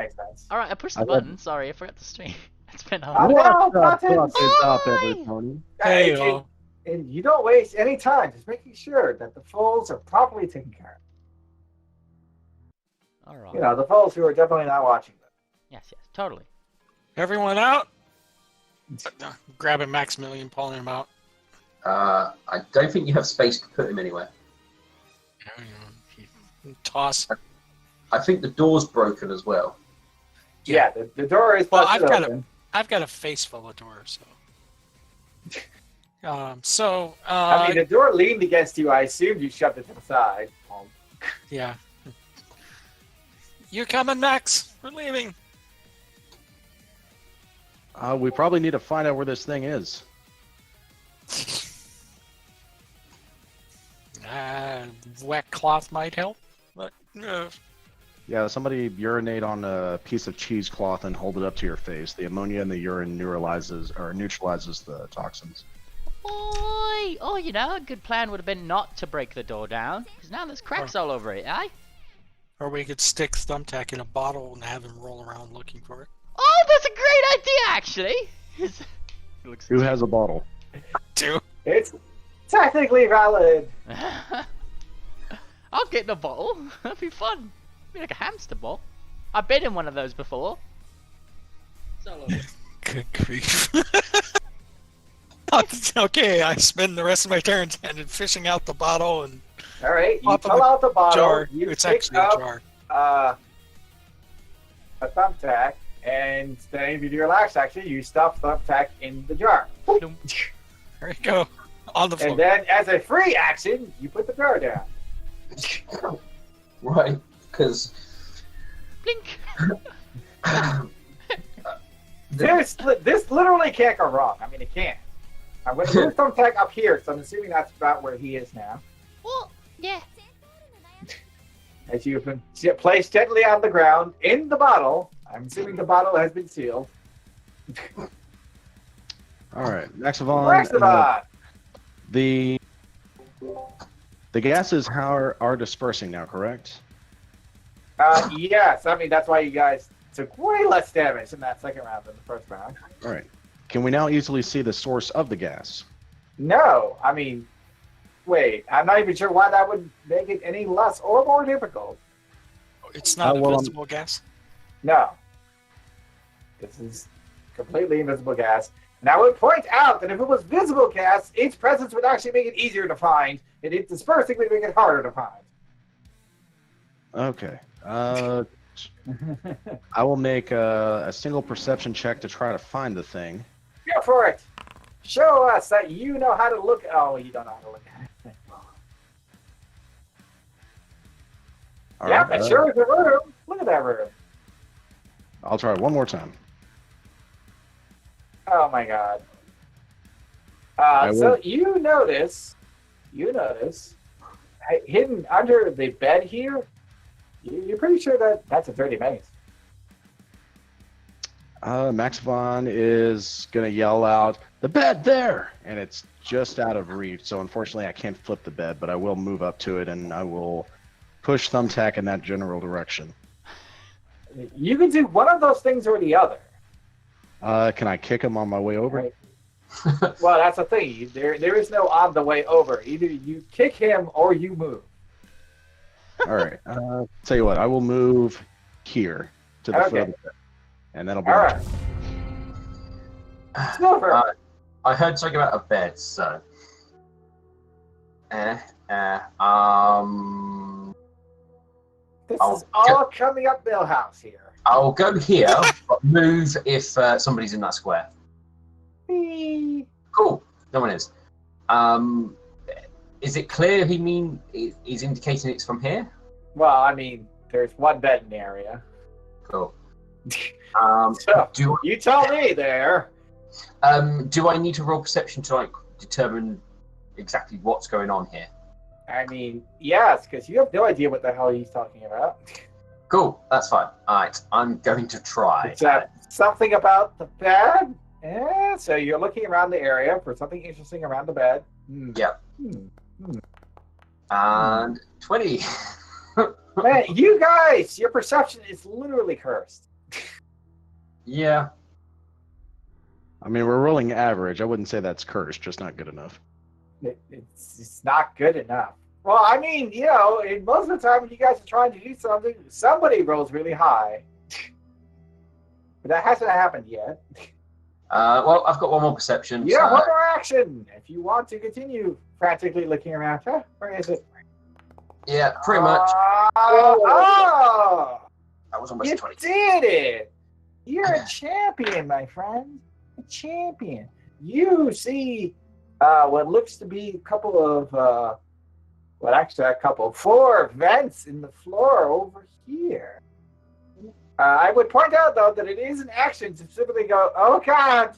makes sense. Alright, I pushed I the love- button. Sorry, I forgot to stream. It's been Oh, hard. no, What's up, buttons! fucking top Why? ever, Tony? Hey, And you don't waste any time just making sure that the foals are properly taken care of. Alright. You know, the foals who are definitely not watching them. Yes, totally. everyone out? Grabbing Maximilian, pulling him out. I don't think you have space to put him anywhere. Toss. I think the door's broken as well. Yeah, the door is Well, busted I've open. got a face full of doors, so. I mean, the door leaned against you. I assumed you shoved it to the side. Yeah. You coming, Max? We're leaving. We probably need to find out where this thing is. Wet cloth might help, but Yeah, somebody urinate on a piece of cheesecloth and hold it up to your face. The ammonia in the urine neutralizes the toxins. Oi! Oh, you know, a good plan would have been not to break the door down, because now there's cracks all over it, eh? or we could stick Thumbtack in a bottle and have him roll around looking for it. Oh, that's a great idea, actually! Who has a bottle? Two. It's technically valid. I'll get in a bottle. That'd be fun. Be like a hamster ball. I've been in one of those before. It's all over. Good grief. Okay, I spend the rest of my turns handed fishing out the bottle and All right, you Pop pull out the bottle. jar. You It's pick actually a up jar. a thumbtack, and then if you do relax action, you stuff thumbtack in the jar. There you go. On the floor. And then, as a free action, you put the jar down. Right, because Blink! This literally can't go wrong. I mean, it can't. I'm going to move thumbtack up here, so I'm assuming that's about where he is now. Well, yeah. As you've been placed gently on the ground in the bottle. I'm assuming the bottle has been sealed. All right, Maxivon. Maximon! The gases are dispersing now, correct? Yes, I mean, that's why you guys took way less damage in that second round than the first round. All right. Can we now easily see the source of the gas? No, I mean, wait, I'm not even sure why that would make it any less or more difficult. It's not well, invisible gas. No. This is completely invisible gas. And I would point out that if it was visible gas, its presence would actually make it easier to find, and its dispersing would make it harder to find. Okay. I will make a single perception check to try to find the thing. Go for it! Show us that you know how to look. Oh, you don't know how to look at it. All Yep, right, it sure is a room. Look at that room. I'll try one more time. Oh my god. I So will- you notice, hidden under the bed here, you're pretty sure that that's a dirty maze. Maxivon is going to yell out, "The bed there!" And it's just out of reach, so unfortunately I can't flip the bed, but I will move up to it and I will push Thumbtack in that general direction. You can do one of those things or the other. Can I kick him on my way over? Right. Well, that's the thing. There is no on the way over. Either you kick him or you move. All right. Tell you what, I will move here to the foot of the bed, and that'll be All right. Silver. I heard something about a bed, so. This I'll is all coming up Millhouse here. I'll go here, but move if somebody's in that square. Cool. No one is. Is it clear he's indicating it's from here? Well, I mean, there's one bed in the area. Cool. So, Do you tell me there. do I need to roll perception to determine exactly what's going on here? I mean, yes, because you have no idea what the hell he's talking about. Cool, that's fine. Alright, I'm going to try. Is that something about the bed? Yeah, so you're looking around the area for something interesting around the bed. Yep. And 20. Man, you guys, your perception is literally cursed. Yeah. I mean, we're rolling average. I wouldn't say that's cursed, just not good enough. It's not good enough. Well, I mean, most of the time when you guys are trying to do something, somebody rolls really high. But that hasn't happened yet. Well, I've got one more perception. You have one more action. If you want to continue frantically looking around. Huh? Where is it? Yeah, pretty much. Oh! That was almost You 20. did it! You're a champion, my friend. A champion. You see what looks to be a couple of, four vents in the floor over here. I would point out, though, that it is an action to simply go, oh, God,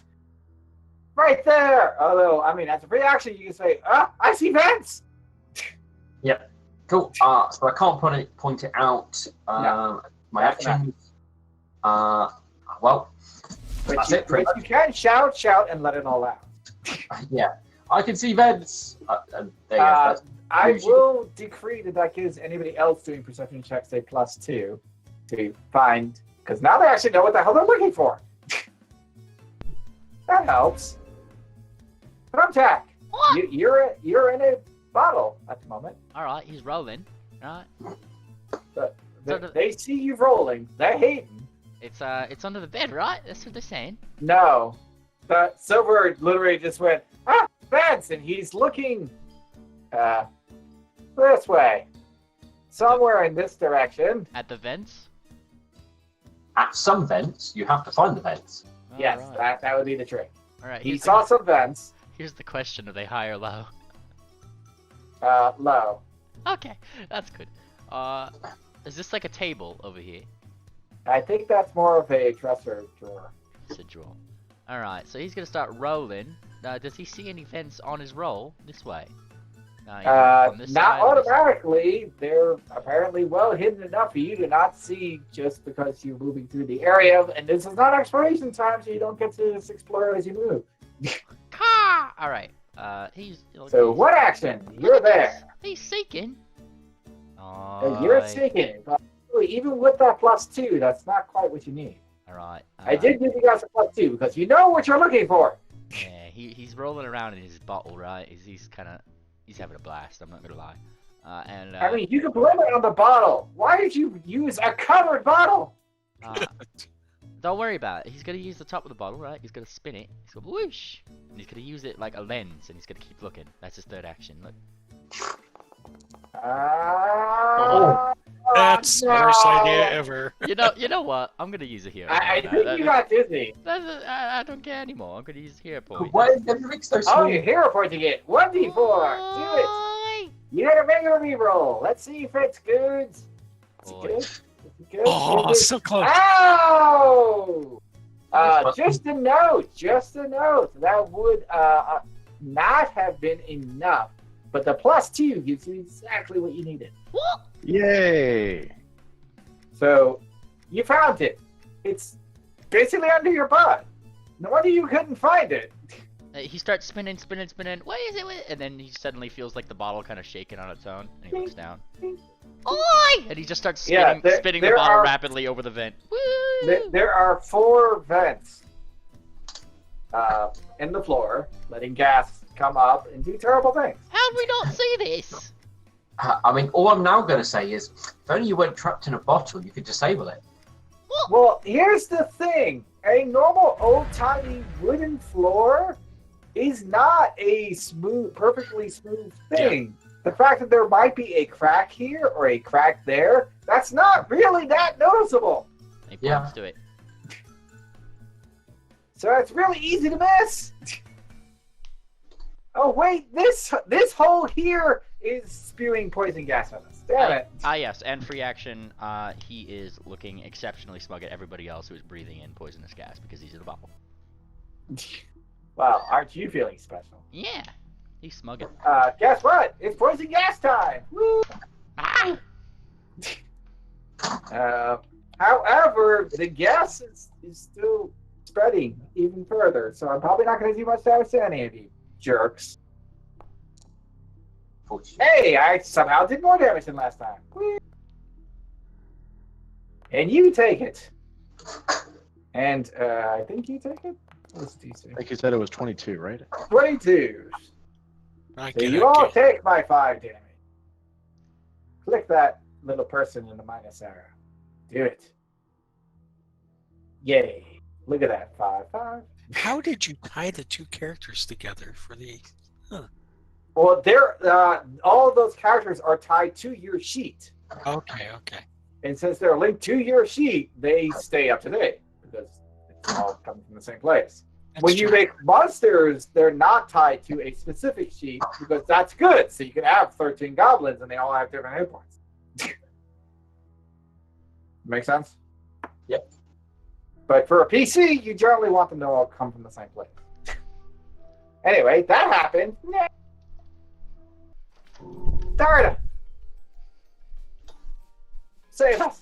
right there. Although, I mean, as a free action, you can say, I see vents. Yep. Cool. So I can't point it out. No, my actions. Well, that's it. Pretty But you can shout, and let it all out. Yeah. I can see vents. There you go. I will decree that gives anybody else doing perception checks a +2 to find, because now they actually know what the hell they're looking for. That helps. Thumbtack, you're in a bottle at the moment. All right, he's rolling. All right. They see you rolling. They're hating. It's under the bed, right? That's what they're saying. No, but Silver literally just went vents, and he's looking this way, somewhere in this direction. At the vents. At some vents, you have to find the vents. All Yes, right. that would be the trick. All right. He saw some vents. Here's the question: are they high or low? Low. Okay, that's good. Is this like a table over here? I think that's more of a dresser drawer. It's a drawer. All right, so he's gonna start rolling. Does he see any vents on his roll this way? On this Not side or this- automatically. They're apparently well hidden enough for you to not see just because you're moving through the area. And this is not exploration time, so you don't get to just explore as you move. All right. He's. So what action? You're there. He's seeking. You're seeking. But even with that +2, that's not quite what you need. All right. I did give you guys a +2 because you know what you're looking for. Yeah, he's rolling around in his bottle, right? He's having a blast. I'm not gonna lie. I mean, you can blame it on the bottle. Why did you use a covered bottle? Don't worry about it. He's gonna use the top of the bottle, right? He's gonna spin it. He's gonna whoosh, and he's gonna use it like a lens, and he's gonna keep looking. That's his third action. Look. That's the worst idea ever. You know what? I'm gonna use a hero. I think you got Disney. I don't care anymore. I'm gonna use hero point. Why is everything so small? Oh, your hero point to get 1d4. Do it. You had a regular reroll. Let's see if it's good. Is it good? Is it good? Oh, Is it- so close. Ow! Just a note. That would not have been enough. But the +2 gives you exactly what you needed. What? Yay! So, you found it. It's basically under your butt. No wonder you couldn't find it. He starts spinning. What is it? And then he suddenly feels like the bottle kind of shaking on its own, and he looks down. Oi! And he just starts spinning, spinning the bottle rapidly over the vent. Woo! There are 4 vents in the floor, letting gas come up and do terrible things. How'd we not see this? I mean, all I'm now going to say is, if only you weren't trapped in a bottle, you could disable it. Well, here's the thing. A normal old-timey wooden floor is not a perfectly smooth thing. Yeah. The fact that there might be a crack here or a crack there, that's not really that noticeable. He points to it. So it's really easy to miss. Oh wait, this hole here is spewing poison gas at us. Damn it. Yes, and free action, he is looking exceptionally smug at everybody else who is breathing in poisonous gas because he's in the bubble. Wow, aren't you feeling special? Yeah, he's smugging. Guess what? It's poison gas time! Woo! Ah! However, the gas is still spreading even further, so I'm probably not going to do much damage to any of you jerks. Hey, I somehow did more damage than last time. Woo! And you take it. And I think you take it? What's DC? I think you said it was 22, right? 22. So you all take my 5 damage. Click that little person in the minus arrow. Do it. Yay. Look at that. 5, 5. How did you tie the two characters together for the... Huh. Well, all of those characters are tied to your sheet. Okay. And since they're linked to your sheet, they stay up to date because it's all coming from the same place. When you make monsters, they're not tied to a specific sheet because that's good. So you can have 13 goblins and they all have different hit points. Make sense? Yep. But for a PC, you generally want them to all come from the same place. Anyway, that happened. Darda! Save us!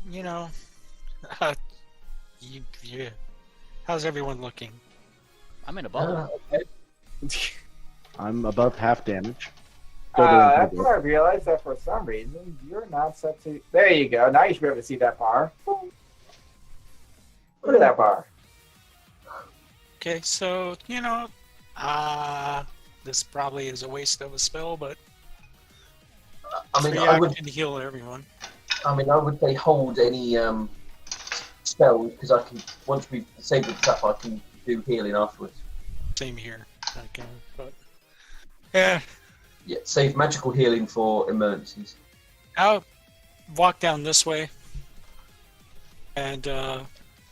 Yeah. How's everyone looking? I'm in a bubble. I'm above half damage. That's when I realized that for some reason you're not set to. There you go. Now you should be able to see that bar. Look at that bar. Okay, so this probably is a waste of a spell, but I would can heal everyone. I would say hold any spells because I can once we disable the trap, I can do healing afterwards. Same here. Okay, but yeah. Yeah, save magical healing for emergencies. I'll walk down this way and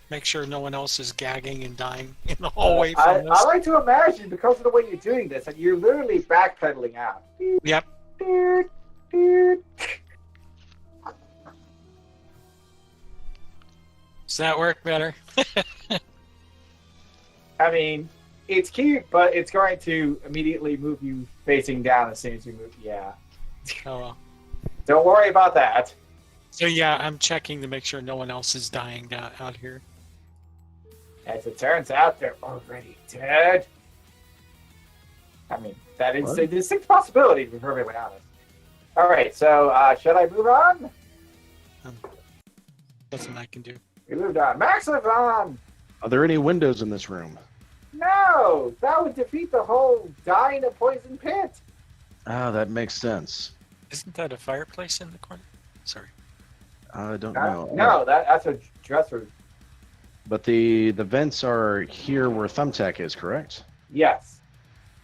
make sure no one else is gagging and dying in the hallway from this. I like to imagine, because of the way you're doing this, that you're literally backpedaling out. Yep. Does that work better? I mean, it's cute, but it's going to immediately move you facing down as soon as you move. Yeah. Oh well. Don't worry about that. So yeah, I'm checking to make sure no one else is dying out here. As it turns out, they're already dead. I mean, that is a distinct possibility, to be perfectly honest. All right, so should I move on? Nothing I can do. We moved on. Maximon! Are there any windows in this room? No! That would defeat the whole die in a poison pit. Ah, that makes sense. Isn't that a fireplace in the corner? Sorry. I don't know. No, that's a dresser. But the vents are here where Thumbtack is, correct? Yes.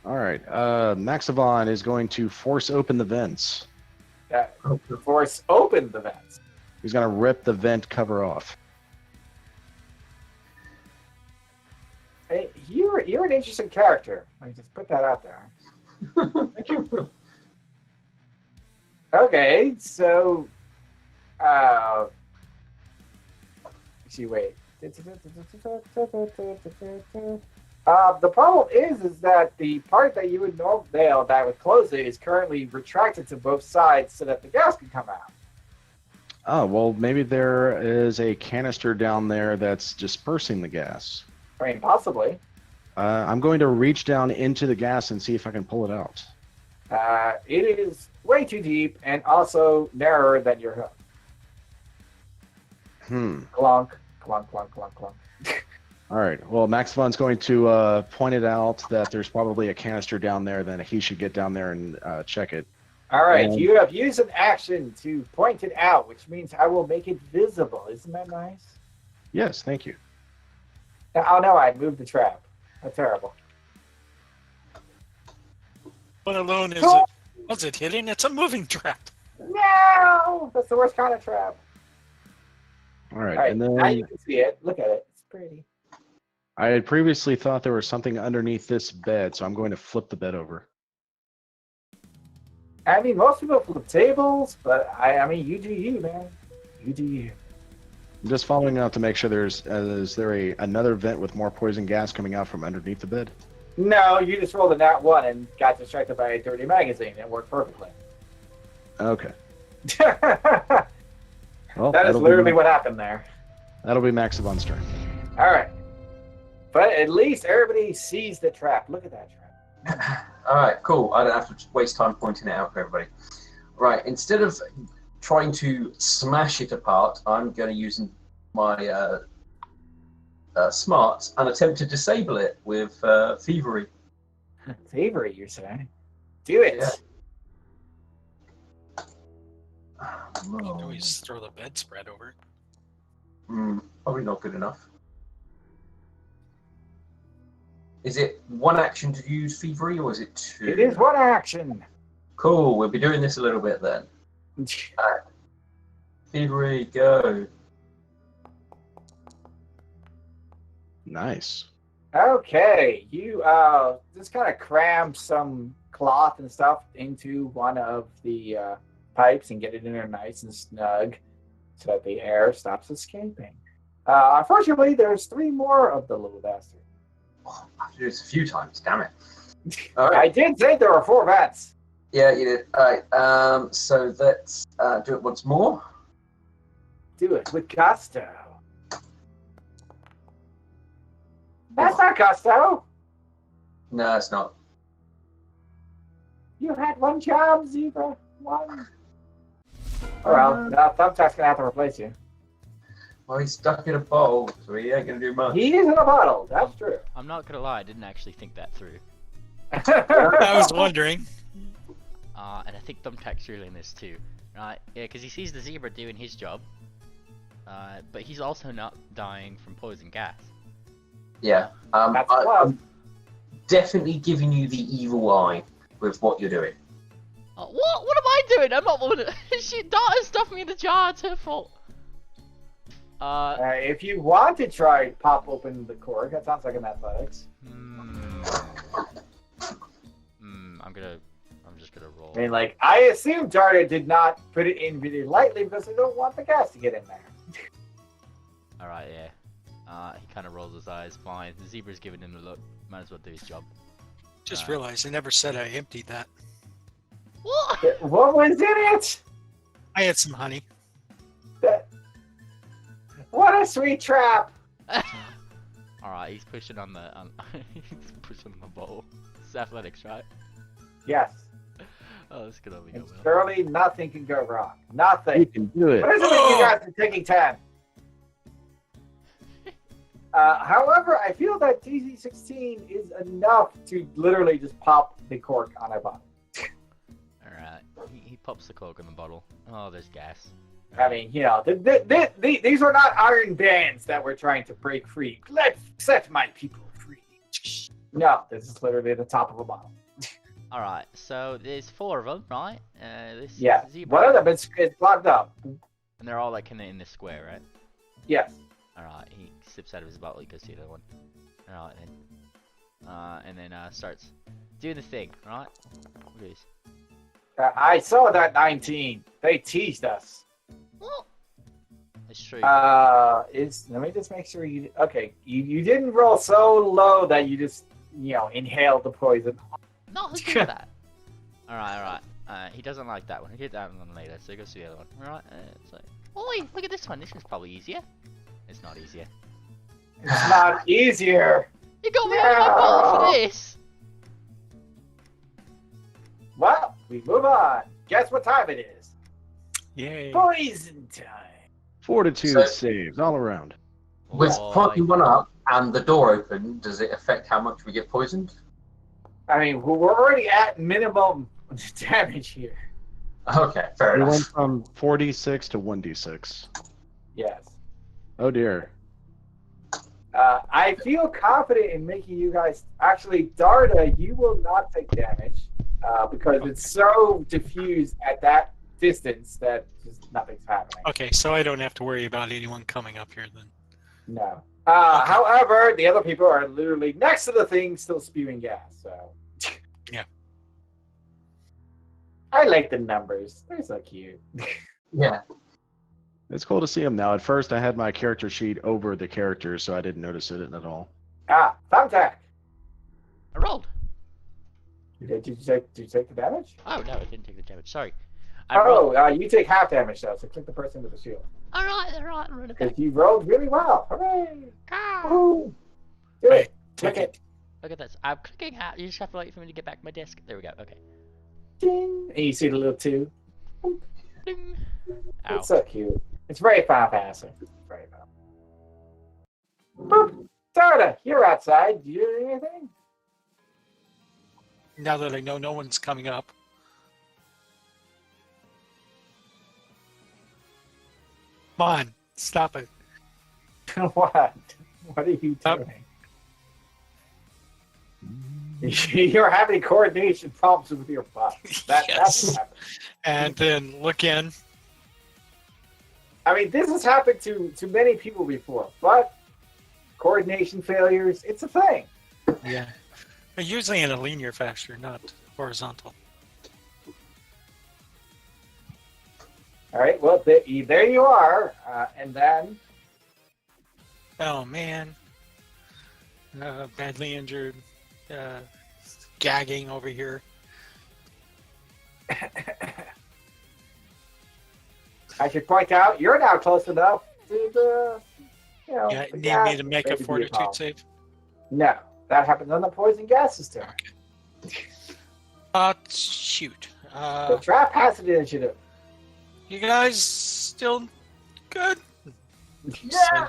All right. Maxavon is going to force open the vents. Force open the vents. He's going to rip the vent cover off. Hey, you're an interesting character. Let me just put that out there. Thank you. Okay, so see, wait. The problem is that the part that you would normally that would close it is currently retracted to both sides so that the gas can come out. Oh, well, maybe there is a canister down there that's dispersing the gas. I mean, possibly. I'm going to reach down into the gas and see if I can pull it out. It is way too deep and also narrower than your hook. Clunk, clunk, clunk, clunk, clunk. All right. Well, Maxavon's going to point it out that there's probably a canister down there. Then he should get down there and check it. All right. You have used an action to point it out, which means I will make it visible. Isn't that nice? Yes. Thank you. Oh no! I moved the trap. That's terrible. What alone is Oh! it? What's it hitting? It's a moving trap. No! That's the worst kind of trap. All right. All right. And then Now you can see it. Look at it. It's pretty. I had previously thought there was something underneath this bed, so I'm going to flip the bed over. I mean, most people flip tables, but I mean, you do you, man. You do you. I'm just following out to make sure is there another vent with more poison gas coming out from underneath the bed? No, you just rolled a nat 1 and got distracted by a dirty magazine. It worked perfectly. Okay. That Well, is literally what happened there. That'll be Maxavon's turn. All right. But at least everybody sees the trap. Look at that trap. All right, cool. I don't have to waste time pointing it out for everybody. Right, instead of trying to smash it apart, I'm going to use my smarts and attempt to disable it with thievery. Thievery, you're saying? Do it. Yeah. You can always throw the bedspread over it. Probably not good enough. Is it one action to use thievery, or is it two? It is one action. Cool. We'll be doing this a little bit then. Thievery, go. Nice. Okay, you just kind of cram some cloth and stuff into one of the pipes and get it in there nice and snug so that the air stops escaping. Unfortunately, there's 3 more of the little bastard. Oh, I have to do this a few times, damn it. I did say there were 4 vents. Yeah, you did. Alright, so let's do it once more. Do it with gusto. That's not gusto. No, it's not. You had 1 job, Zebra. 1. Well, now Thumbtack's gonna have to replace you. Well, he's stuck in a bowl, so he ain't gonna do much. He is in a bottle. That's true. I'm not gonna lie, I didn't actually think that through. I was wondering. And I think Thumbtack's ruling this too. Right? Yeah, because he sees the zebra doing his job. But he's also not dying from poison gas. Yeah. That's a plus. I'm definitely giving you the evil eye with what you're doing. What? What am I doing? I'm not. She Donna stuffed me in the jar. It's her fault. If you want to try pop open the cork, that sounds like an athletics. I'm just gonna roll. I mean, like, I assume Darda did not put it in really lightly because they don't want the gas to get in there. Alright, yeah. He kind of rolls his eyes. Fine. The zebra's giving him the look. Might as well do his job. Just realized I never said I emptied that. What? What was in it? I had some honey. What a sweet trap! Alright, he's pushing on the he's pushing on the bowl. It's athletics, right? Yes. Oh, this could only go well. Surely nothing can go wrong. Nothing. You can do it. What is it with you guys are taking 10? However, I feel that DC-16 is enough to literally just pop the cork on a bottle. Alright, he pops the cork in the bottle. Oh, there's gas. I mean, you know, these were not iron bands that we're trying to break free. Let's set my people free. No, this is literally the top of a bottle. Alright, so there's 4 of them, right? This Yeah, zebra. one of them is plugged up. And they're all like in this square, right? Yes. Alright, he sips out of his bottle, he goes to the other one. Alright, and then starts doing the thing, right? Look at this. I saw that 19. They teased us. What? It's true. Let me just make sure you. Okay, you didn't roll so low that you just inhaled the poison. No, who did that? Alright. He doesn't like that one. He'll get that one later, so he goes to the other one. Alright, it's like, oi, look at this one. This one's probably easier. It's not easier. It's not easier. You got me out of my bottle for this. Well, we move on. Guess what time it is? Yay. Poison time. Fortitude saves all around. With Oh, propping one up and the door open, does it affect how much we get poisoned? I mean, we're already at minimum damage here. Okay, fair We enough. went from 4d6 to 1d6. Yes. Oh dear. I feel confident in making you guys. Actually, Darda, you will not take damage because it's so diffused at that distance that just nothing's happening. Okay, so I don't have to worry about anyone coming up here then. No. However, the other people are literally next to the thing, still spewing gas. So. Yeah. I like the numbers. They're so cute. Yeah. It's cool to see him now. At first, I had my character sheet over the characters, so I didn't notice it at all. Thumbtack. I rolled. Did you take the damage? Oh no, I didn't take the damage. Sorry. You take half damage though, so click the person with the shield. Alright, I'm running back. Because you rolled really well. Hooray! Ah. Woo! Do Right, it. take Click it. Look at this. I'm clicking out. You just have to wait for me to get back to my desk. There we go. Okay. Ding. And you see the little 2. Ding. Ow. It's so cute. It's very fun passing. Very fun. Boop. Florida, you're outside. Do you do anything? Now that I know no one's coming up. Come on, stop it. What? What are you doing? You're having coordination problems with your butt. That's what happened. And then look in. I mean, this has happened to many people before, but coordination failures, it's a thing. Yeah. But usually in a linear fashion, not horizontal. All right, well, there you are. And then... Oh, man. Badly injured. Gagging over here. I should point out, you're now close enough to the, Yeah, the need gas me to make a maybe fortitude save? No, that happens on the poison gases turn. Shoot. The trap has an initiative. You guys still good? Yeah.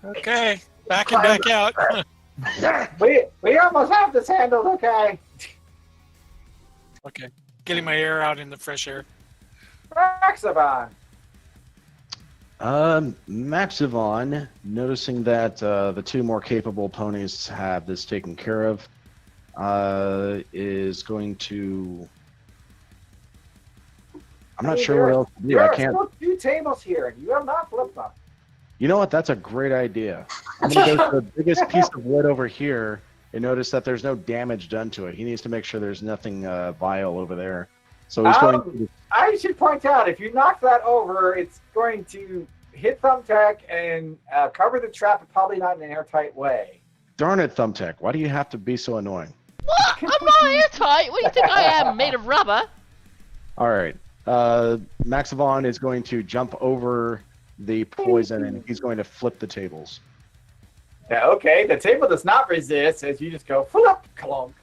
Okay, back and back out. we almost have this handled, okay? Okay, getting my air out in the fresh air. Maxavon. Maxavon, noticing that the two more capable ponies have this taken care of, is going to... I'm not sure what else to do. There I are can't... still 2 tables here, and you have not flipped them. You know what? That's a great idea. I'm going to go to the biggest piece of wood over here and notice that there's no damage done to it. He needs to make sure there's nothing vile over there. So he's going to... I should point out, if you knock that over, it's going to hit Thumbtack and cover the trap, but probably not in an airtight way. Darn it, Thumbtack. Why do you have to be so annoying? What? I'm not airtight. What do you think I am? Made of rubber? All right. Maxavon is going to jump over the poison and he's going to flip the tables. Yeah, okay. The table does not resist as you just go flip, clunk.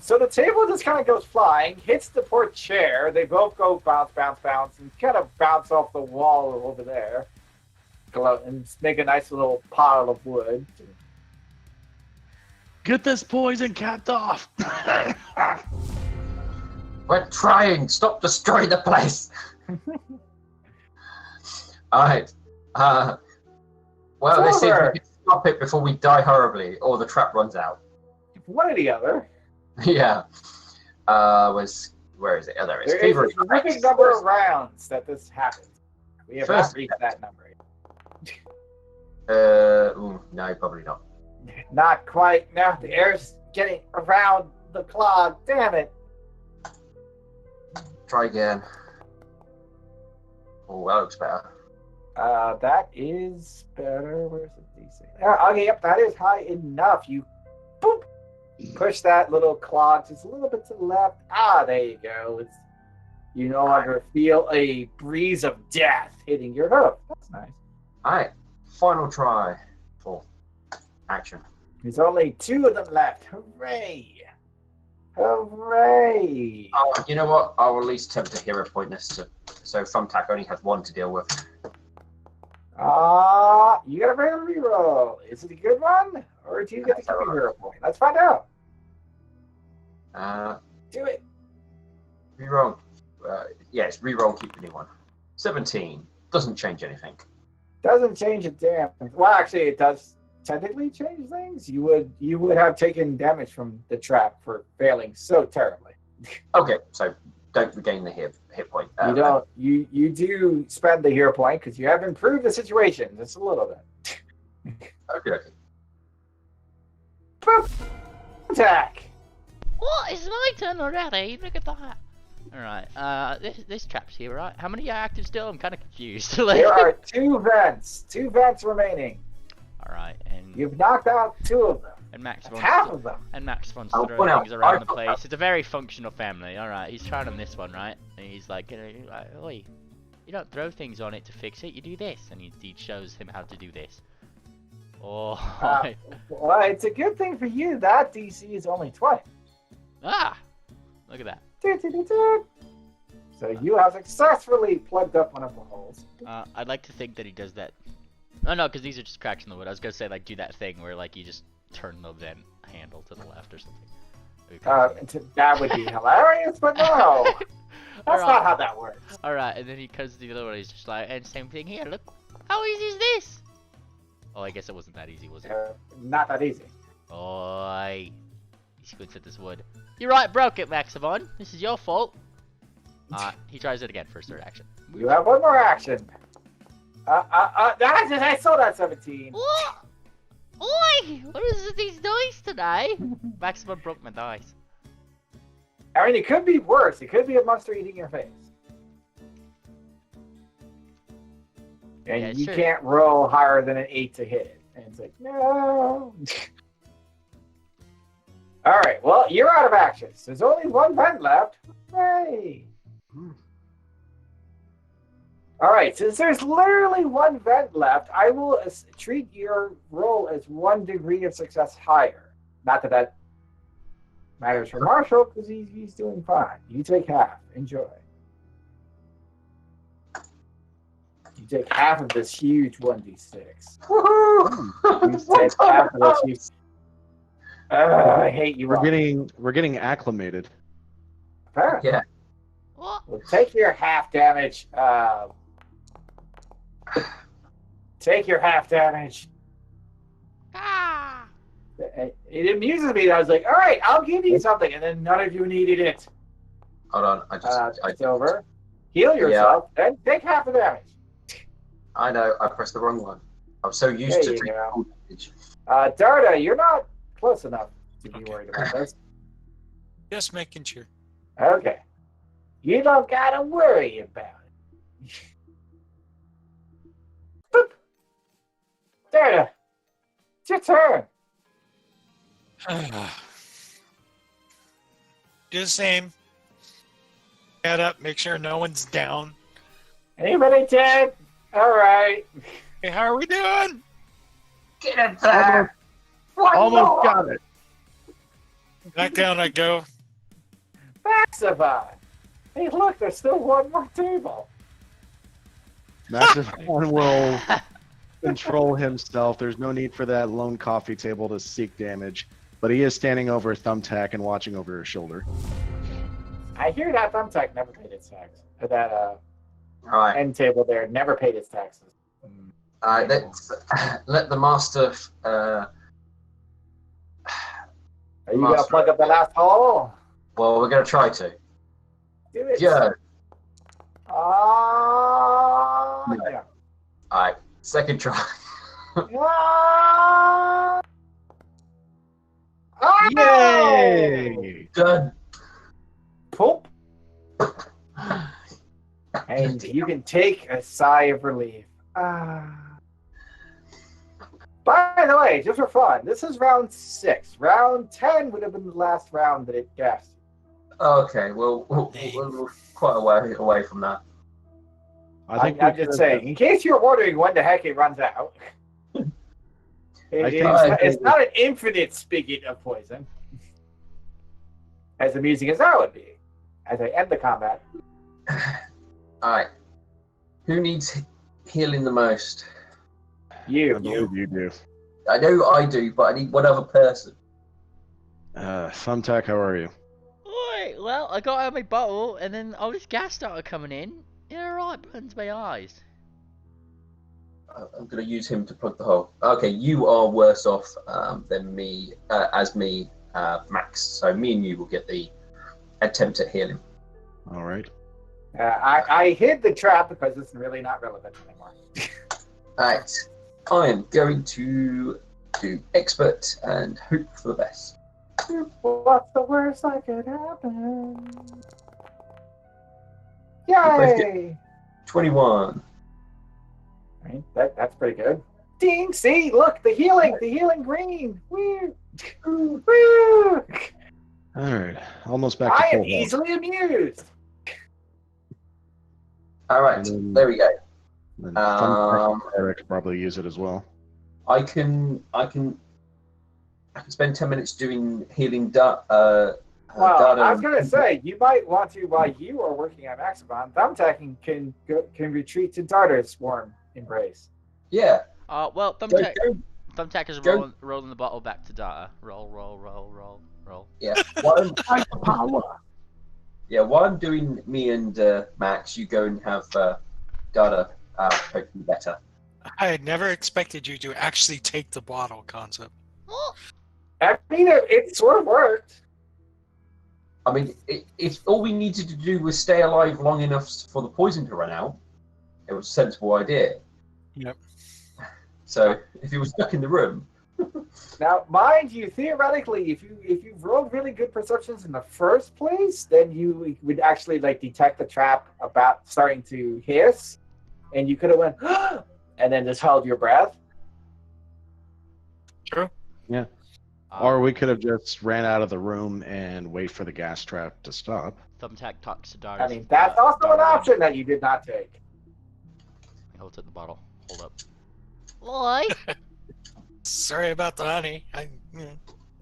So the table just kind of goes flying, hits the poor chair. They both go bounce, bounce, bounce, and kind of bounce off the wall over there. And make a nice little pile of wood. Get this poison capped off! We're trying. Stop destroying the place. Alright. Well, let's see if we can stop it before we die horribly, or the trap runs out. One or the other. Yeah. Where is it? Oh, there it is. There is a specific number of rounds that this happens. We have not reached that number yet. No, probably not. Not quite. Now the air's getting around the clog. Damn it. Try again. Oh, that looks better. That is better. Where's the DC? Okay, yep, that is high enough. You boop, push that little clog just a little bit to the left. There you go. You no longer feel a breeze of death hitting your hoof. That's nice. Alright, final try for action. There's only 2 of them left. Hooray! Hooray! You know what? I'll at least attempt a hero point this, so Thumbtack only has 1 to deal with. You got a regular reroll. Is it a good one? Or do you get to keep a hero point? Let's find out. Do it. Reroll. Yes, reroll, keep the new one. 17. Doesn't change anything. Doesn't change a damn. Well, actually, it does technically change things. You would have taken damage from the trap for failing so terribly. Okay, so don't regain the hit point. You don't. You do spend the hero point because you have improved the situation just a little bit. Okay. Boop. Attack. What? It's my turn already. Look at that. Alright, this trap's here, right? How many are active still? I'm kind of confused. There are 2 vents. 2 vents remaining. Alright, and... You've knocked out 2 of them. And Max wants half of them. And Max wants Oh, to throw well, things around the I- place. It's a very functional family. Alright, he's trying on this one, right? And he's like, oi, you don't throw things on it to fix it, you do this. And he shows him how to do this. Oh. Well, it's a good thing for you. That DC is only 20. Ah! Look at that. So you have successfully plugged up one of the holes. I'd like to think that he does that. Oh no, because these are just cracks in the wood. I was gonna say like do that thing where like you just turn the vent handle to the left or something. That would be hilarious, but no. That's not how that works. Alright, and then he comes to the other one, he's just like, and same thing here, look. How easy is this? Oh, I guess it wasn't that easy, was it? Not that easy. Oi. He squints at this wood. You're right, broke it, Maximon. This is your fault. He tries it again for his third action. You have one more action. I saw that 17. What? Oi! What is with these dice today? Maximon broke my dice. I mean, it could be worse. It could be a monster eating your face. And Yeah, you sure. can't roll higher than an 8 to hit it. And it's like, no. All right, well, you're out of actions. There's only one vent left. Hooray. All right, since there's literally one vent left, I will treat your roll as 1 degree of success higher. Not that that matters for Marshall, because he's doing fine. You take half. Enjoy. You take half of this huge 1d6. Woohoo! You take half of this huge... I hate you, Rob. We're getting acclimated. Apparently. Yeah. What? Well, take your half damage. Take your half damage. Ah! It amuses me that I was like, all right, I'll give you something, and then none of you needed it. Hold on, It's over. Heal yourself, then take half the damage. I know, I pressed the wrong one. I'm so used to There you taking go. full damage. Darda, you're not close enough to be Okay. worried about this. Just making sure. Okay. You don't gotta worry about it. Boop. Darda, it's your turn. Do the same. Head up, make sure no one's down. Anybody dead? All right. Hey, how are we doing? Get in there! Almost got it. Back down I go. Maxify. Hey, look, there's still one more table. Massive one will control himself. There's no need for that lone coffee table to seek damage, but he is standing over Thumbtack and watching over his shoulder. I hear that Thumbtack never paid its tax. That Alright, end table there never paid its taxes. let's let the master. Are you gonna plug up the last hole? Well, we're going to try to. Do it. Yeah. Yeah. Alright, second try. Ah! Oh! Yay! Done. Poop. And you can take a sigh of relief. By the way, just for fun, this is round 6. Round 10 would have been the last round that it guessed. Okay, well, we're quite a way away from that. I I'm just saying, in case you're wondering when the heck it runs out, it's not an infinite spigot of poison. As amusing as that would be. As I end the combat. Alright. Who needs healing the most? I You. believe you do. I know I do, but I need one other person. Thumbtack, how are you? Oi, well, I got out my bottle, and then all this gas started coming in. Yeah, right, burns my eyes. I'm going to use him to plug the hole. Okay, you are worse off than me, Max. So me and you will get the attempt at healing. All right. I hid the trap because it's really not relevant anymore. Alright, I am going to do expert and hope for the best. What's the worst that could happen? both Yay! 21. Right, that's pretty good. Ding! See, look, the healing green. Woo! Woo! All right. Almost back to I full am health. easily amused. Alright, And then- there we go. And Thumbtack and Eric probably use it as well. I can spend 10 minutes doing healing Well, I was going to say, you might want to, while you are working on Maximon, Thumbtack can retreat to Darter's warm embrace. Yeah. Well, Thumbtack is rolling the bottle back to Data. Roll. Yeah. While I'm doing me and Max, you go and have Data poke you better. I had never expected you to actually take the bottle concept. I mean, it sort of worked. I mean, if all we needed to do was stay alive long enough for the poison to run out, it was a sensible idea. Yep. So if he was stuck in the room. Now, mind you, theoretically, if you've rolled really good perceptions in the first place, then you would actually detect the trap about starting to hiss, and you could have went, and then just held your breath. True. Yeah. Or we could have just ran out of the room and wait for the gas trap to stop. Thumbtack talks to Dara. I mean, that's also an option that you did not take. He holds up the bottle. Hold up. Oi! Sorry about the honey.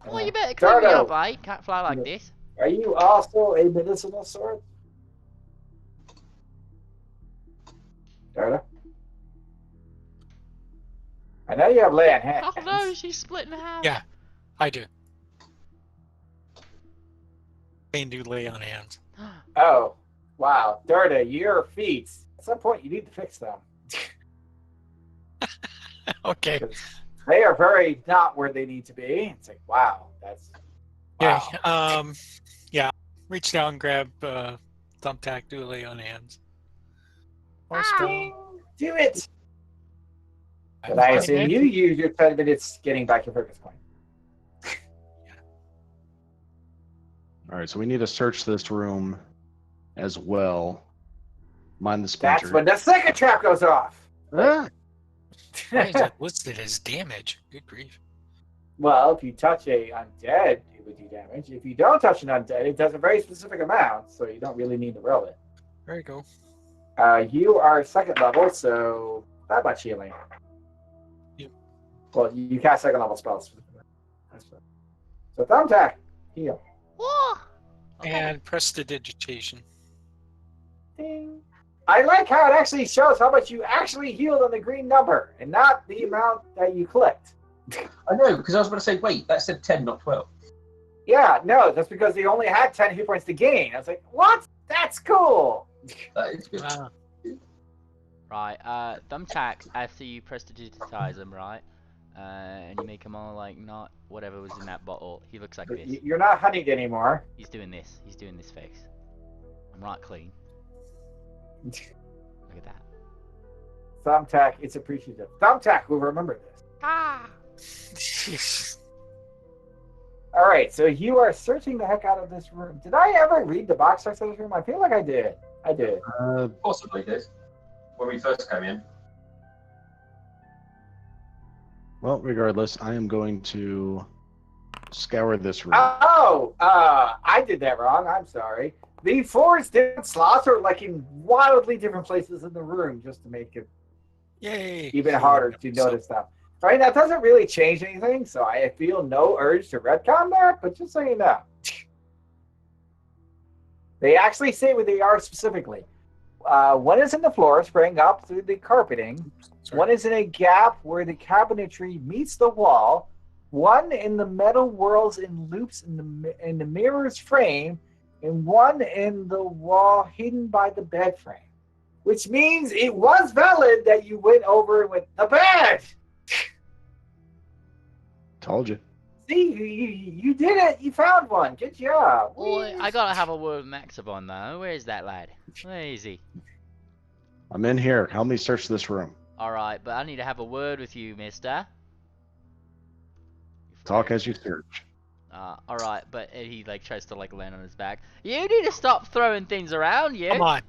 Well, you better clean me up, eh? Can't fly like this. Are you also a medicinal sword? Darda? I know you have lay on hands. Oh no, she's split in half. Yeah, I do. I do lay on hands. Oh, wow. Darda, your feet. At some point, you need to fix them. Okay. They are very not where they need to be. It's like, wow, that's. Wow. Yeah. Yeah. Reach down, grab Thumbtack, do a lay on hands. Do it. But I assume you use your 10 minutes getting back your focus point. All right, so we need to search this room as well. Mind the splinter. That's when the second trap goes off. Ah! Why is it listed as damage? Good grief. Well, if you touch a undead, it would do damage. If you don't touch an undead, it does a very specific amount, so you don't really need to roll it. There you go. You are second level, so not much healing. Yep. Well, you cast second level spells. So Thumbtack, heal. And prestidigitation. Ding. I like how it actually shows how much you actually healed on the green number, and not the amount that you clicked. I know, because I was going to say, wait, that said 10, not 12. Yeah, no, that's because they only had 10 hit points to gain. I was like, what? That's cool. That is good. Wow. Right, Thumbtack, after you prestidigitize him, right? And you make him all not whatever was in that bottle. He looks like this. You're not honeyed anymore. He's doing this. He's doing this face. I'm right clean. Look at that. Thumbtack, it's appreciative. Thumbtack will remember this. Ah! All right, so you are searching the heck out of this room. Did I ever read the box art of this room? I feel like I did. I did. Possibly did. When we first came in. Well, regardless, I am going to scour this room. I did that wrong. I'm sorry. The 4 different slots are in wildly different places in the room just to make it even harder to notice them. Right, that doesn't really change anything, so I feel no urge to retcon that, but just so you know. They actually say where they are specifically. One is in the floor, spraying up through the carpeting. One is in a gap where the cabinetry meets the wall. One in the metal whirls and loops in the mirror's frame, and one in the wall hidden by the bed frame. Which means it was valid that you went over and went, the bed! Told you. See, you did it. You found one. Good job. Boy, I gotta have a word with Maxibon though. Where is that lad? Where is he? I'm in here. Help me search this room. Alright, but I need to have a word with you, mister. Talk as you search. Alright, but he tries to land on his back. You need to stop throwing things around, you. Come on.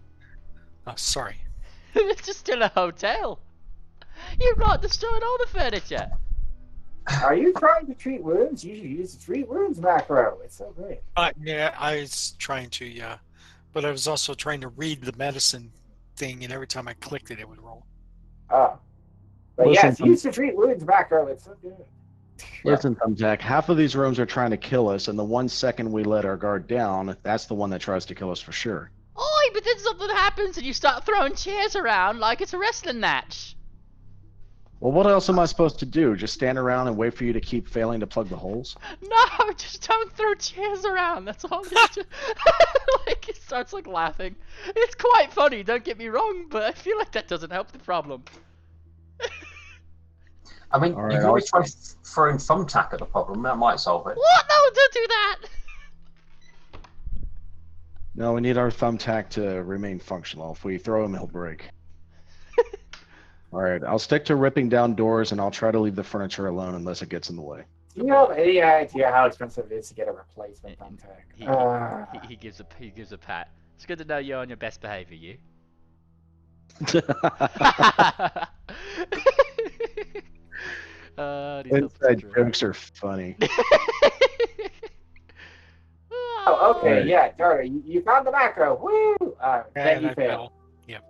Oh, sorry. It's just still a hotel. You've not destroyed all the furniture. Are you trying to treat wounds? You should use the treat wounds macro. It's so great. Yeah, I was trying to, yeah. But I was also trying to read the medicine thing, and every time I clicked it, it would roll. Oh. But Listen, yes, use the treat wounds macro. It's so good. Listen, Thumbtack, half of these rooms are trying to kill us, and the 1 second we let our guard down, that's the one that tries to kill us for sure. Oi, but then something happens and you start throwing chairs around like it's a wrestling match. Well, what else am I supposed to do? Just stand around and wait for you to keep failing to plug the holes? No, just don't throw chairs around. That's all. Like he starts like laughing. It's quite funny. Don't get me wrong, but I feel like that doesn't help the problem. I mean, All you right, can always try throwing Thumbtack at the problem. That might solve it. What? No, don't do that. No, we need our Thumbtack to remain functional. If we throw him, he'll break. Alright, I'll stick to ripping down doors, and I'll try to leave the furniture alone unless it gets in the way. Do you have any idea how expensive it is to get a replacement Thumbtack? He gives a pat. It's good to know you're on your best behavior, you. Inside jokes are funny. Oh, okay, Right. yeah, Darter, you found the macro. Woo! Then you failed. Yep.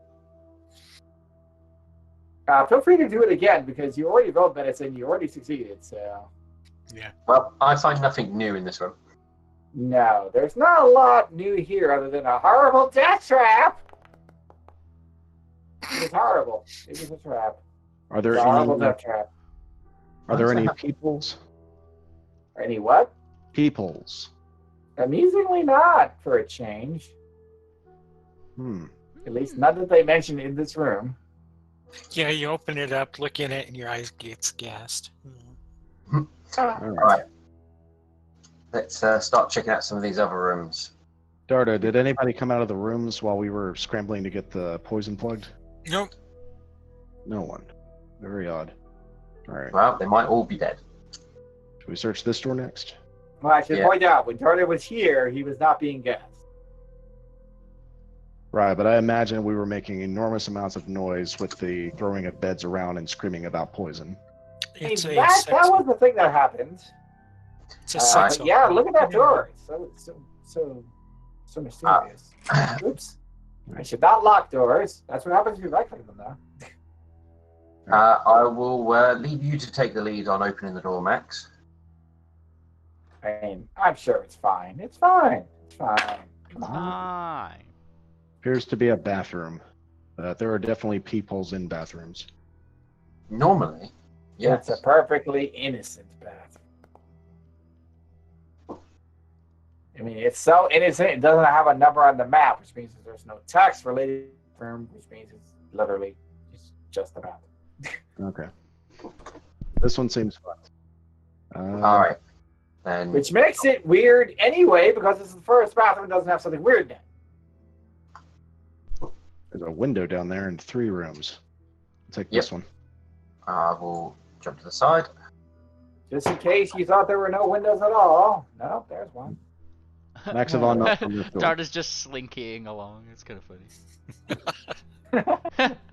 Feel free to do it again because you already rolled minutes and you already succeeded. So Well, I find nothing new in this room. no, there's not a lot new here other than a horrible death trap. It was horrible. It was a trap. Are there It's a horrible any death trap. peoples? Any what? Peoples. Amusingly not, for a change. At least none that they mentioned in this room. Yeah, you open it up, look in it, and your eyes gets gassed. Alright. Let's start checking out some of these other rooms. Darda, did anybody come out of the rooms while we were scrambling to get the poison plugged? Nope. No one. Very odd. Alright. Well, they might all be dead. Should we search this door next? Well, I should Yeah. point out, when Darter was here, he was not being gassed. Right, but I imagine we were making enormous amounts of noise with the throwing of beds around and screaming about poison. It's a that sex, was the thing that happened. it's a sex But yeah, opera. look at that door. It's so mysterious. Oops. I should not lock doors. That's what happens if you right-click them, though. I will leave you to take the lead on opening the door, Max. I mean, I'm sure it's fine. It's fine. It's fine. Come on. Fine. Appears to be a bathroom. There are definitely peepholes in bathrooms. Normally, It's a perfectly innocent bathroom. I mean, it's so innocent, it doesn't have a number on the map, which means that there's no text related to the bathroom, which means it's literally just a bathroom. Okay. This one seems fun. All right. Then Which makes it weird anyway, because it's the first bathroom that doesn't have something weird in it. There's a window down there and 3 rooms. I'll take this one. I will jump to the side. Just in case you thought there were no windows at all. No, there's one. Maxivon knocks on this door. Darta's just slinking along. It's kind of funny.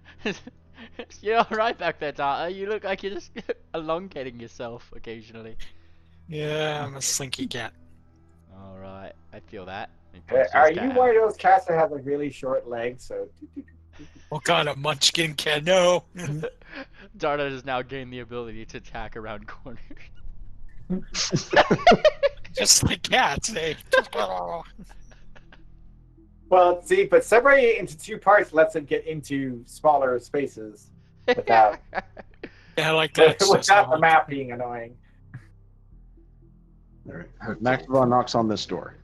You're alright back there, Darta. You look like you're just elongating yourself occasionally. Yeah, I'm a slinky cat. Alright, I feel that. Are you one of those cats that has like really short legs? So What kind of munchkin cat? No. Darta has now gained the ability to attack around corners. Just like cats, eh? well, see, but separating it into 2 parts lets it get into smaller spaces without Yeah, I like that. without the map being annoying. All right. Okay. Maxivon knocks on this door.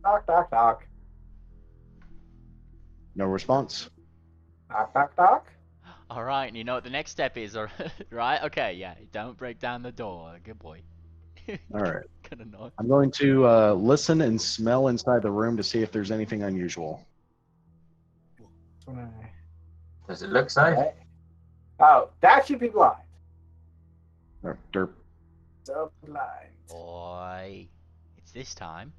Knock, knock, knock. No response. Knock, knock, knock. Alright, and you know what the next step is, right? Okay, yeah, don't break down the door. Good boy. All right. Kinda annoying. I'm going to listen and smell inside the room to see if there's anything unusual. Does it look safe? Okay. Oh, that should be blind. Derp. So blind. Boy, it's this time.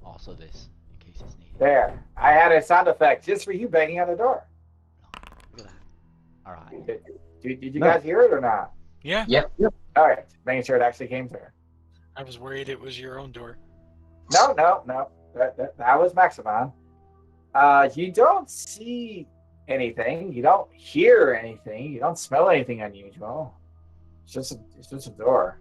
Also this, in case it's needed. There. I had a sound effect just for you banging on the door. Look at that. Alright. Did you No. guys hear it or not? Yeah, All right. Making sure it actually came through. I was worried it was your own door. No. That was Maximon. You don't see anything. You don't hear anything. You don't smell anything unusual. It's just a door.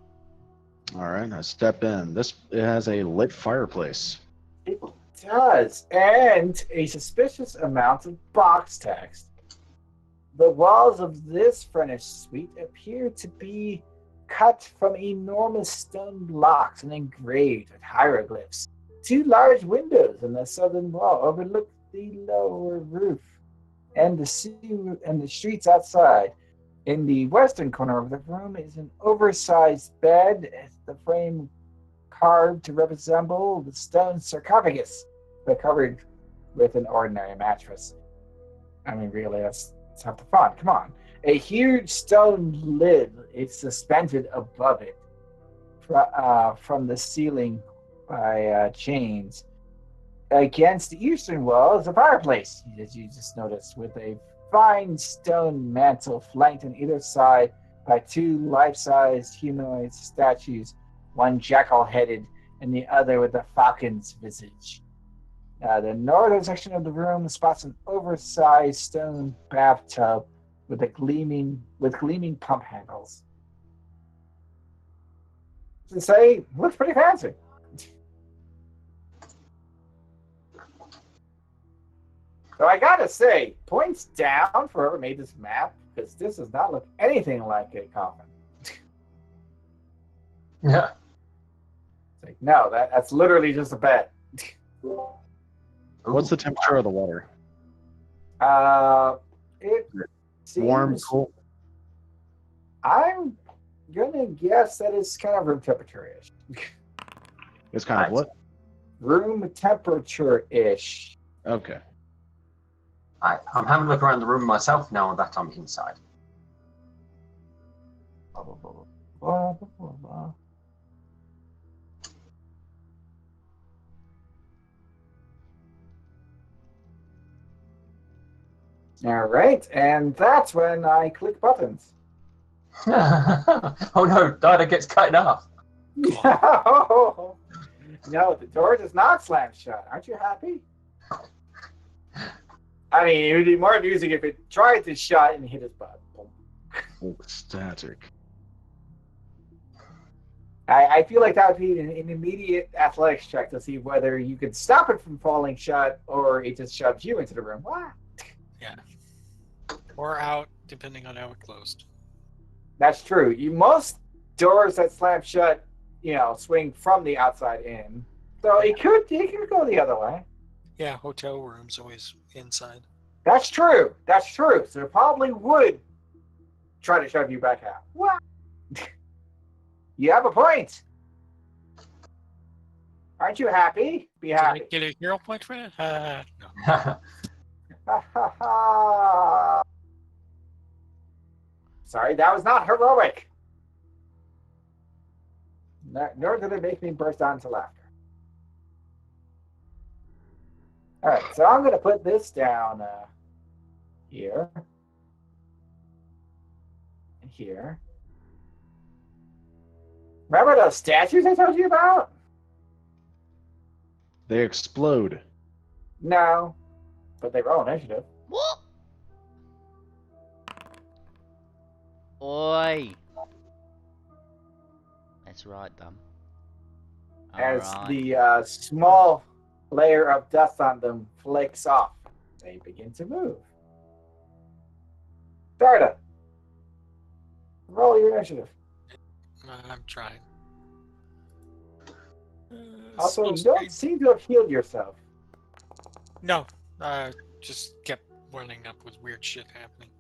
All right, I step in. It has a lit fireplace. It does, and a suspicious amount of box text. The walls of this furnished suite appear to be cut from enormous stone blocks and engraved with hieroglyphs. Two large windows in the southern wall overlook the lower roof and the streets outside. In the western corner of the room is an oversized bed, the frame carved to resemble the stone sarcophagus, but covered with an ordinary mattress. I mean, really, that's half the fun. Come on. A huge stone lid is suspended above it from the ceiling by chains. Against the eastern wall is a fireplace, as you just noticed, with a fine stone mantle flanked on either side by two life-size humanoid statues, one jackal-headed and the other with a falcon's visage. The northern section of the room spots an oversized stone bathtub with gleaming pump handles. To say, looks pretty fancy. So I gotta say, points down for whoever made this map, because this does not look anything like a coffin. Yeah. It's like, no, that's literally just a bed. What's the temperature of the water? It seems, Warm, cool? I'm gonna guess that it's kind of room temperature-ish. It's kind of what? Room temperature-ish. Okay. I'm having a look around the room myself now that I'm inside. Blah, blah, blah, blah, blah, blah, blah. All right, and that's when I click buttons. Oh no, Dida gets cut in half. No, no, the door does not slam shut. Aren't you happy? I mean, it would be more amusing if it tried to shut and hit his butt. Static. I feel like that would be an immediate athletics check to see whether you could stop it from falling shut or it just shoves you into the room. What? Yeah. Or out, depending on how it closed. That's true. Most doors that slam shut, swing from the outside in. So it could go the other way. Yeah, hotel rooms always inside. That's true. That's true. So it probably would try to shove you back out. What? You have a point. Aren't you happy? Be happy. Did I get a hero point for it? No. Sorry, that was not heroic. Nor did it make me burst out into laughter. All right, so I'm going to put this down here and here. Remember those statues I told you about? They explode. No, but they roll initiative. What? Oi. That's right, dumb. As Alright. the small layer of dust on them flakes off, they begin to move. Darda, roll your initiative. I'm trying. Also, you supposed don't to seem to have healed yourself. No, just kept running up with weird shit happening.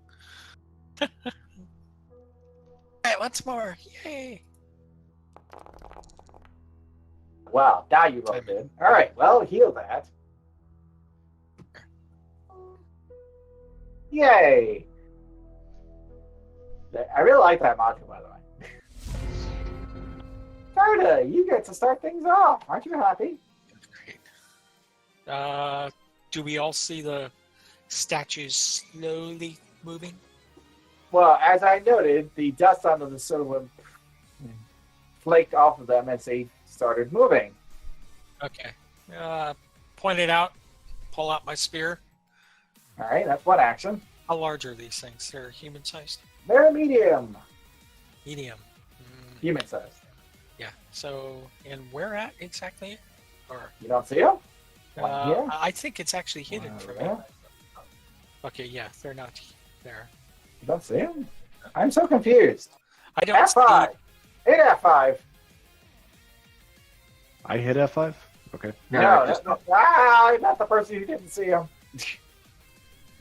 Hey, once more! Yay! Wow, now you rolled good. All right, well, heal that. Yay! I really like that module, by the way. Darda, you get to start things off. Aren't you happy? Great. Do we all see the statues slowly moving? Well, as I noted, the dust on them sort of flaked off of them as they started moving. Okay. Point it out. Pull out my spear. All right, that's one action. How large are these things? They're human-sized? They're medium. Medium. Human-sized. Yeah. So, and where at exactly? Or You don't see them? One here. I think it's actually hidden One from me. there. Okay, yeah, they're not there. You don't see them? I'm so confused. I don't F5. Hit F5. I hit F5? Okay. No, that's not. I'm not the person who didn't see him.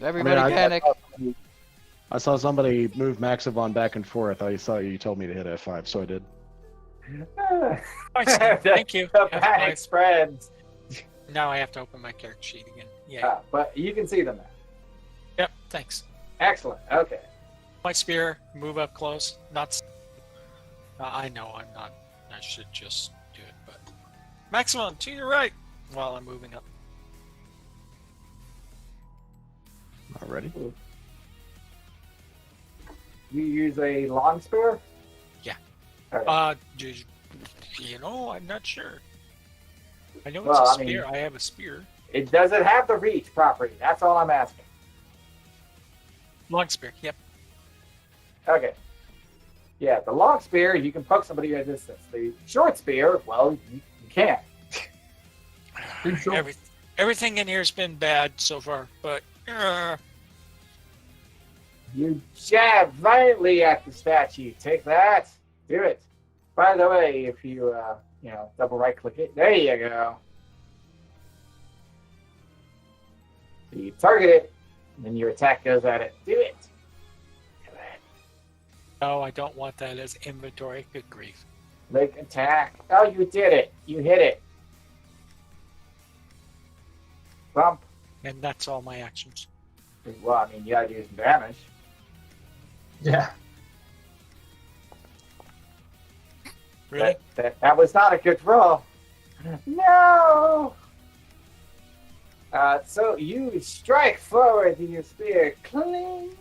Everybody panic. I saw somebody move Maximon back and forth. I thought you told me to hit F5, so I did. I see. Thank you. The F5. panic spreads. Now I have to open my character sheet again. Yeah. But you can see them now. Yep. Thanks. Excellent. Okay. My spear. Move up close. Not. I know I'm not. I should just do it, but maximum to your right while I'm moving up. Already? You use a long spear? Yeah. All right. I'm not sure. I know it's Well, a I spear. mean- I have a spear. It doesn't have the reach property. That's all I'm asking. Long spear. Yep. Okay. Yeah, the long spear, you can poke somebody at a distance. The short spear, well, you can't. Everything in here's been bad so far, but You jab violently at the statue. Take that. Do it. By the way, if you, double right click it, there you go. So you target it, and then your attack goes at it. Do it. Do it. no, I don't want that as inventory. Good grief. Make attack. Oh, you did it. You hit it. Bump. And that's all my actions. Well, I mean, you gotta do some damage. Yeah. Really? That was not a good roll. No! So you strike forward with your spear, cling,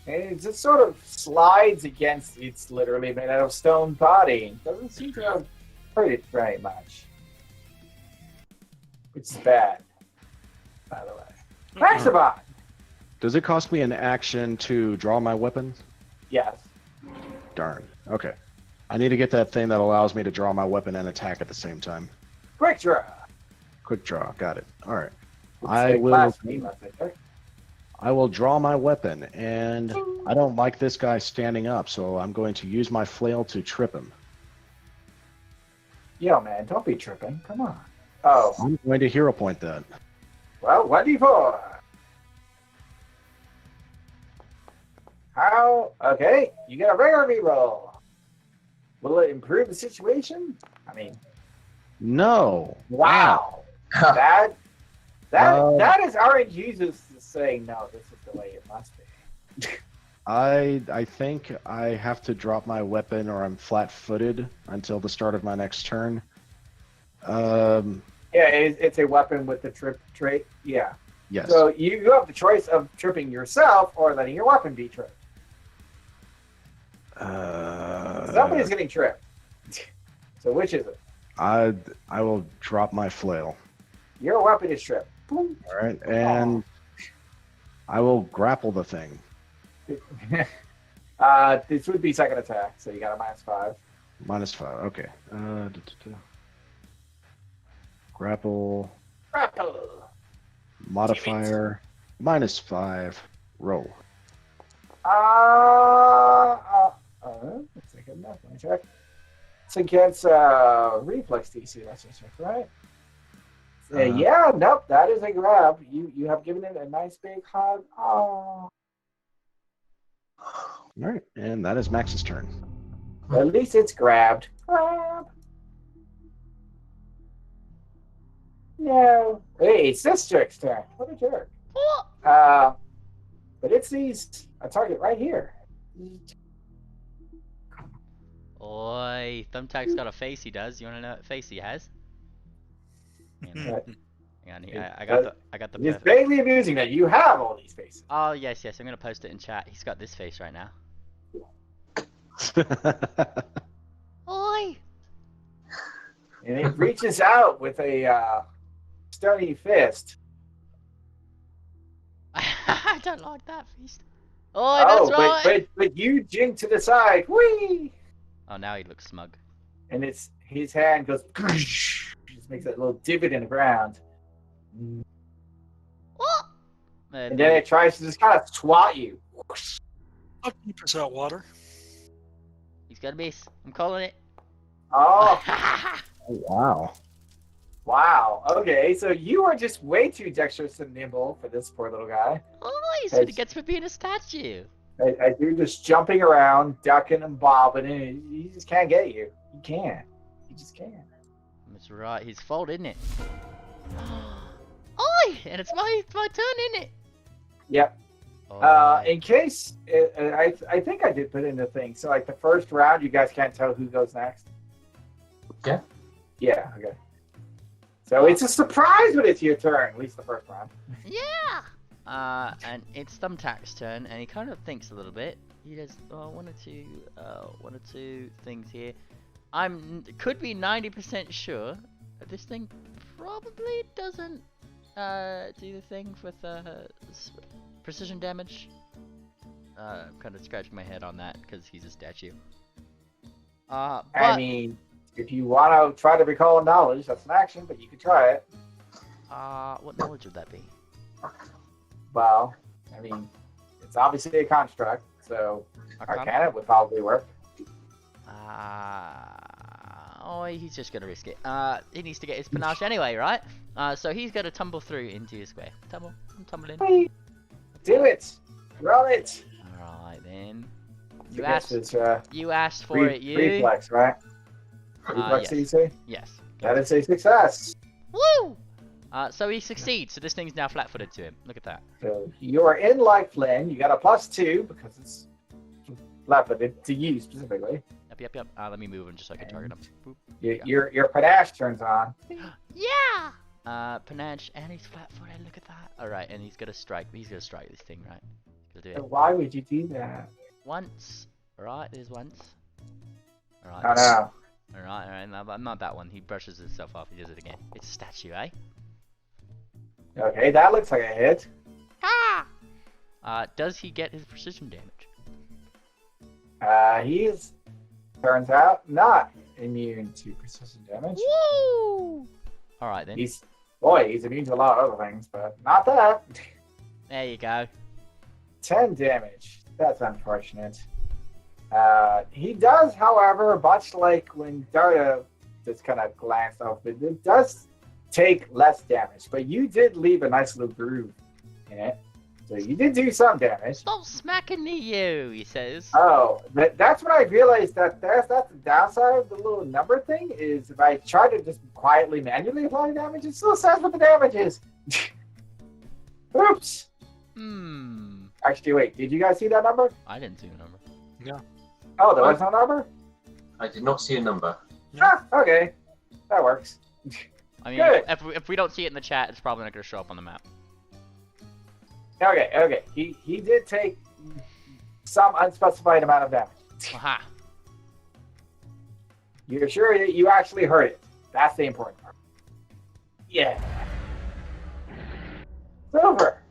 and it just sort of slides against. It's literally made out of stone body. Doesn't seem to have hurt it very much. It's bad, by the way. Maximon! Does it cost me an action to draw my weapon? Yes. Darn. Okay. I need to get that thing that allows me to draw my weapon and attack at the same time. Quick draw. Quick draw. Got it. All right. It's I a will. blasphemy, I think. I will draw my weapon, and I don't like this guy standing up, so I'm going to use my flail to trip him. Yo, man, don't be tripping. Come on. Oh, I'm going to hero point that. well, 1d4. How? Okay, you get a regular reroll. Will it improve the situation? I mean, No. wow. that is RNG's saying no. This is the way it must be. I think I have to drop my weapon, or I'm flat-footed until the start of my next turn. Yeah, it's a weapon with the trip trait. Yeah. Yes. So you have the choice of tripping yourself or letting your weapon be tripped. Somebody's getting tripped. So which is it? I will drop my flail. Your weapon is tripped. Boom. All right, and I will grapple the thing. This would be second attack, so you got a -5. -5. Okay. Grapple Grapple. modifier -5. Roll. That's not good enough. Let me check. It's against reflex DC. Let's just check, right? Yeah, nope. That is a grab. You have given it a nice big hug. Oh. All right, and that is Max's turn. At least it's grabbed. Grab. No. Hey, it's this jerk's turn. What a jerk. But it sees a target right here. Oi, Thumbtack's got a face. He does. You want to know what face he has? Hang on, I got the. It's vaguely amusing that you have all these faces. Oh yes, I'm gonna post it in chat. He's got this face right now. Oi! And it reaches out with a stony fist. I don't like that feast. Oh, that's right. but you jink to the side. Whee! Oh, now he looks smug. And his hand goes. Just makes that little divot in the ground. What? And then it tries to just kind of swat you. I'll keep us out water. He's got a miss. I'm calling it. Oh. Oh, wow. Wow. Okay, so you are just way too dexterous and nimble for this poor little guy. Oh, he's what he gets for being a statue. As you're just jumping around, ducking and bobbing, and he just can't get you. He can't. He just can't. That's right. His fault, isn't it? Oi! And it's my turn, isn't it? Yep. Oh. In case, I think I did put in the thing. So, like, the first round, you guys can't tell who goes next? Yeah. Yeah, okay. So it's a surprise when it's your turn, at least the first round. Yeah! And it's Thumbtack's turn, and he kind of thinks a little bit. He does one or two things here. Could be 90% sure that this thing probably doesn't do the thing with precision damage. I'm kind of scratching my head on that because he's a statue. But, I mean, if you want to try to recall knowledge, that's an action, but you could try it. what knowledge would that be? Well, I mean, it's obviously a construct, so Arcana would probably work. Oh, he's just gonna risk it. He needs to get his panache anyway, right? So he's gonna tumble through into his square. I'm tumbling. Do it! Roll it! Alright then. You asked for it, you. Reflex, right? Reflex, yes. you say? Yes. That is a success. Woo! So he succeeds, so this thing's now flat-footed to him. Look at that. So you are in like Flynn. You got a +2 because it's flat-footed to you specifically. Yep. Let me move him just so I can target him. Boop. Your panache turns on. Yeah! Panache, and he's flat-footed. Look at that. Alright, and he's gonna strike. He's gonna strike this thing, right? He's gonna do So it. why would you do that? Once. Alright, there's once. Alright. Oh no. Alright, not that one. He brushes himself off. He does it again. It's a statue, eh? Okay, that looks like a hit. Does he get his precision damage? He's, turns out, not immune to precision damage. Woo! Alright then. He's immune to a lot of other things, but not that. There you go. 10 damage. That's unfortunate. He does, however, much like when Darda just kind of glanced off, it does take less damage, but you did leave a nice little groove in it. So you did do some damage. Stop smacking me, you, he says. Oh, that's when I realized that that's the downside of the little number thing, is if I try to just quietly manually apply damage, it still says what the damage is. Oops. Actually, wait, did you guys see that number? I didn't see the number. No. Oh, there was no number? I did not see a number. Ah, okay. That works. I mean, Good. if we don't see it in the chat, it's probably not going to show up on the map. Okay. He did take some unspecified amount of damage. Aha. You're sure that you actually heard it. That's the important part. Yeah. It's over.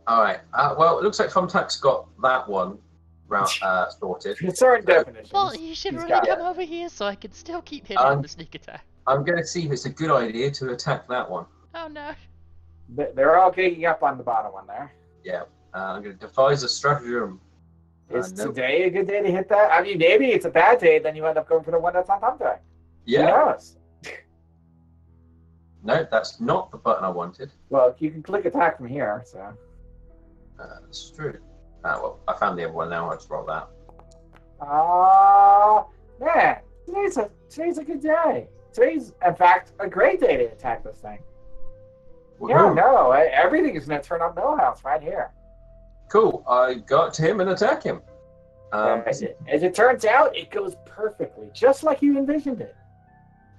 Alright. Well, it looks like Thumbtack's got that one sorted. Certain definitions. Well, you should He's really got come it. over here so I can still keep hitting him with sneak attack. I'm going to see if it's a good idea to attack that one. Oh no. They're all kicking up on the bottom one there. Yeah. I'm going to devise a stratagem. Is Nope. today a good day to hit that? I mean, maybe it's a bad day, then you end up going for the one that's on thumbtack. Yeah. Who knows? No, that's not the button I wanted. Well, you can click attack from here, so. That's true. Well, I found the other one now. I'll just roll that. Man, today's a good day. Today's, in fact, a great day to attack this thing. Woohoo. No, everything is going to turn up Millhouse right here. Cool. I go to him and attack him. As it turns out, it goes perfectly, just like you envisioned it.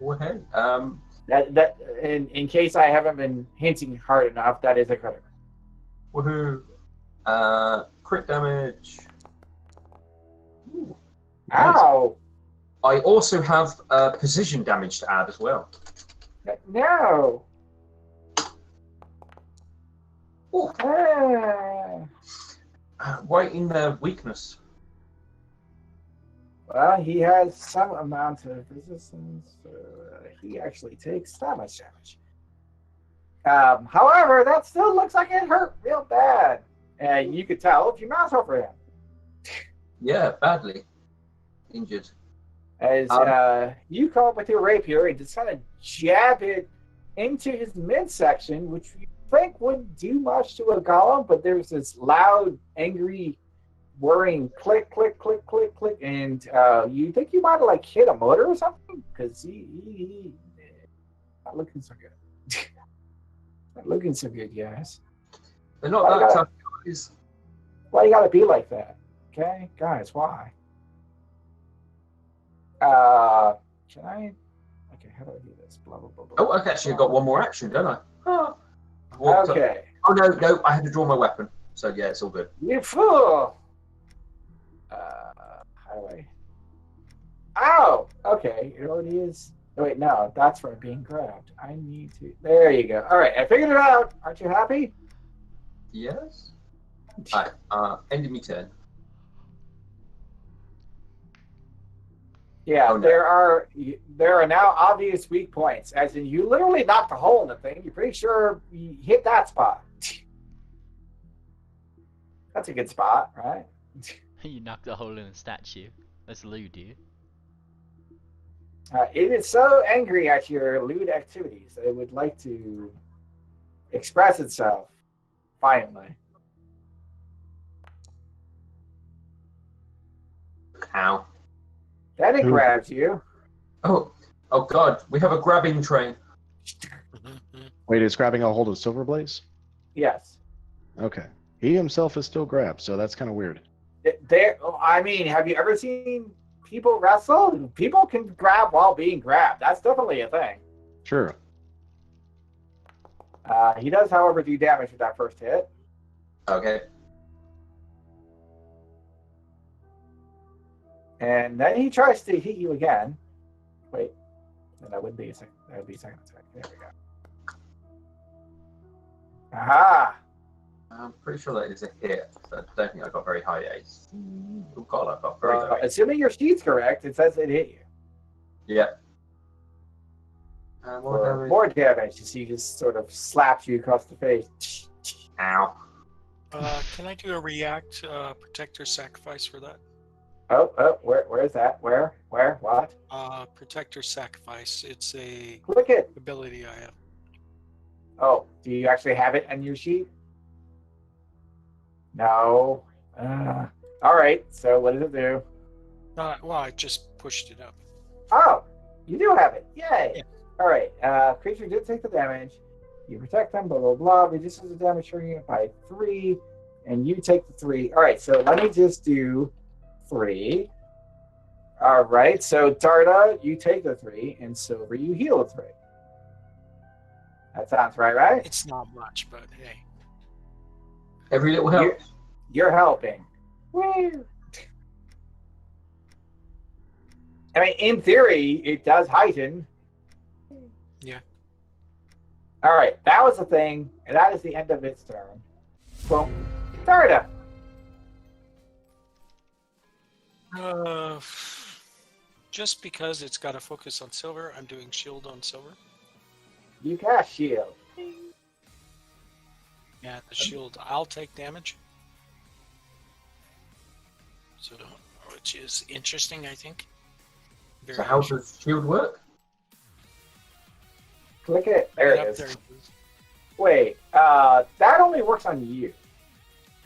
Okay. That in case I haven't been hinting hard enough, that is a critical. Woohoo. Crit damage. Ooh, nice. Ow! I also have precision damage to add as well. No. Ooh. Right in the weakness. Well, he has some amount of resistance. He actually takes that much damage. However, that still looks like it hurt real bad. And you could tell if you mouse over him. Yeah, badly injured. As you come up with your rapier and just kind of jab it into his midsection, which you think wouldn't do much to a golem, but there's this loud, angry, whirring click, click, click, click, click, and you think you might have like hit a motor or something? Because he not looking so good. Not looking so good, guys. They're not that tough guys. Why you gotta be like that? Okay, guys, why? Can I? Okay, how do I do this? Blah blah blah. Blah. Oh, I've actually got one more action, don't I? Oh. Okay. Oh no, I had to draw my weapon. So yeah, it's all good. You fool! How do I? Ow! Okay, it already is. Oh, wait, no, that's from being grabbed. I need to. There you go. All right, I figured it out. Aren't you happy? Yes. Alright, ended me turn. Yeah, Oh, no. there are now obvious weak points. As in, you literally knocked a hole in the thing. You're pretty sure you hit that spot. That's a good spot, right? You knocked a hole in a statue. That's lewd, dude. It is so angry at your lewd activities that it would like to express itself violently. Ow. Then it grabs you. Oh God, we have a grabbing train. Wait, it's grabbing a hold of Silverblaze? Yes. Okay. He himself is still grabbed, so that's kind of weird. I mean, have you ever seen people wrestle? People can grab while being grabbed. That's definitely a thing. True. He does, however, do damage with that first hit. Okay. And then he tries to hit you again. Wait. No, that wouldn't be a second. That would be a second attack. There we go. Aha! I'm pretty sure that is a hit. So I don't think I got very high ace. Oh God, I got very high. Assuming your sheet's correct, it says it hit you. Yeah. More damage. You see, he just sort of slaps you across the face. Ow. Can I do a react protector sacrifice for that? Oh, where is that? Where? What? Protector sacrifice. It's a Click it. ability I have. Oh, do you actually have it on your sheet? No. All right. So what does it do? Well, I just pushed it up. Oh, you do have it. Yay. Yeah. All right. Creature did take the damage. You protect them. Blah blah blah. Reduces the damage trigger by 3, and you take the 3. All right. So let me just do 3. All right. So Darda, you take the 3, and Silver, you heal the 3. That sounds right? It's not much, but hey. Every little helps. You're helping. Woo. I mean, in theory, it does heighten. Yeah. All right, that was the thing, and that is the end of its turn. Boom. Darda. Just because it's got to focus on Silver, I'm doing shield on Silver. You cast shield. Yeah, the shield. I'll take damage. So, which is interesting, I think. Very So how does shield work? Click it. There Right it up is. there. Wait, that only works on you.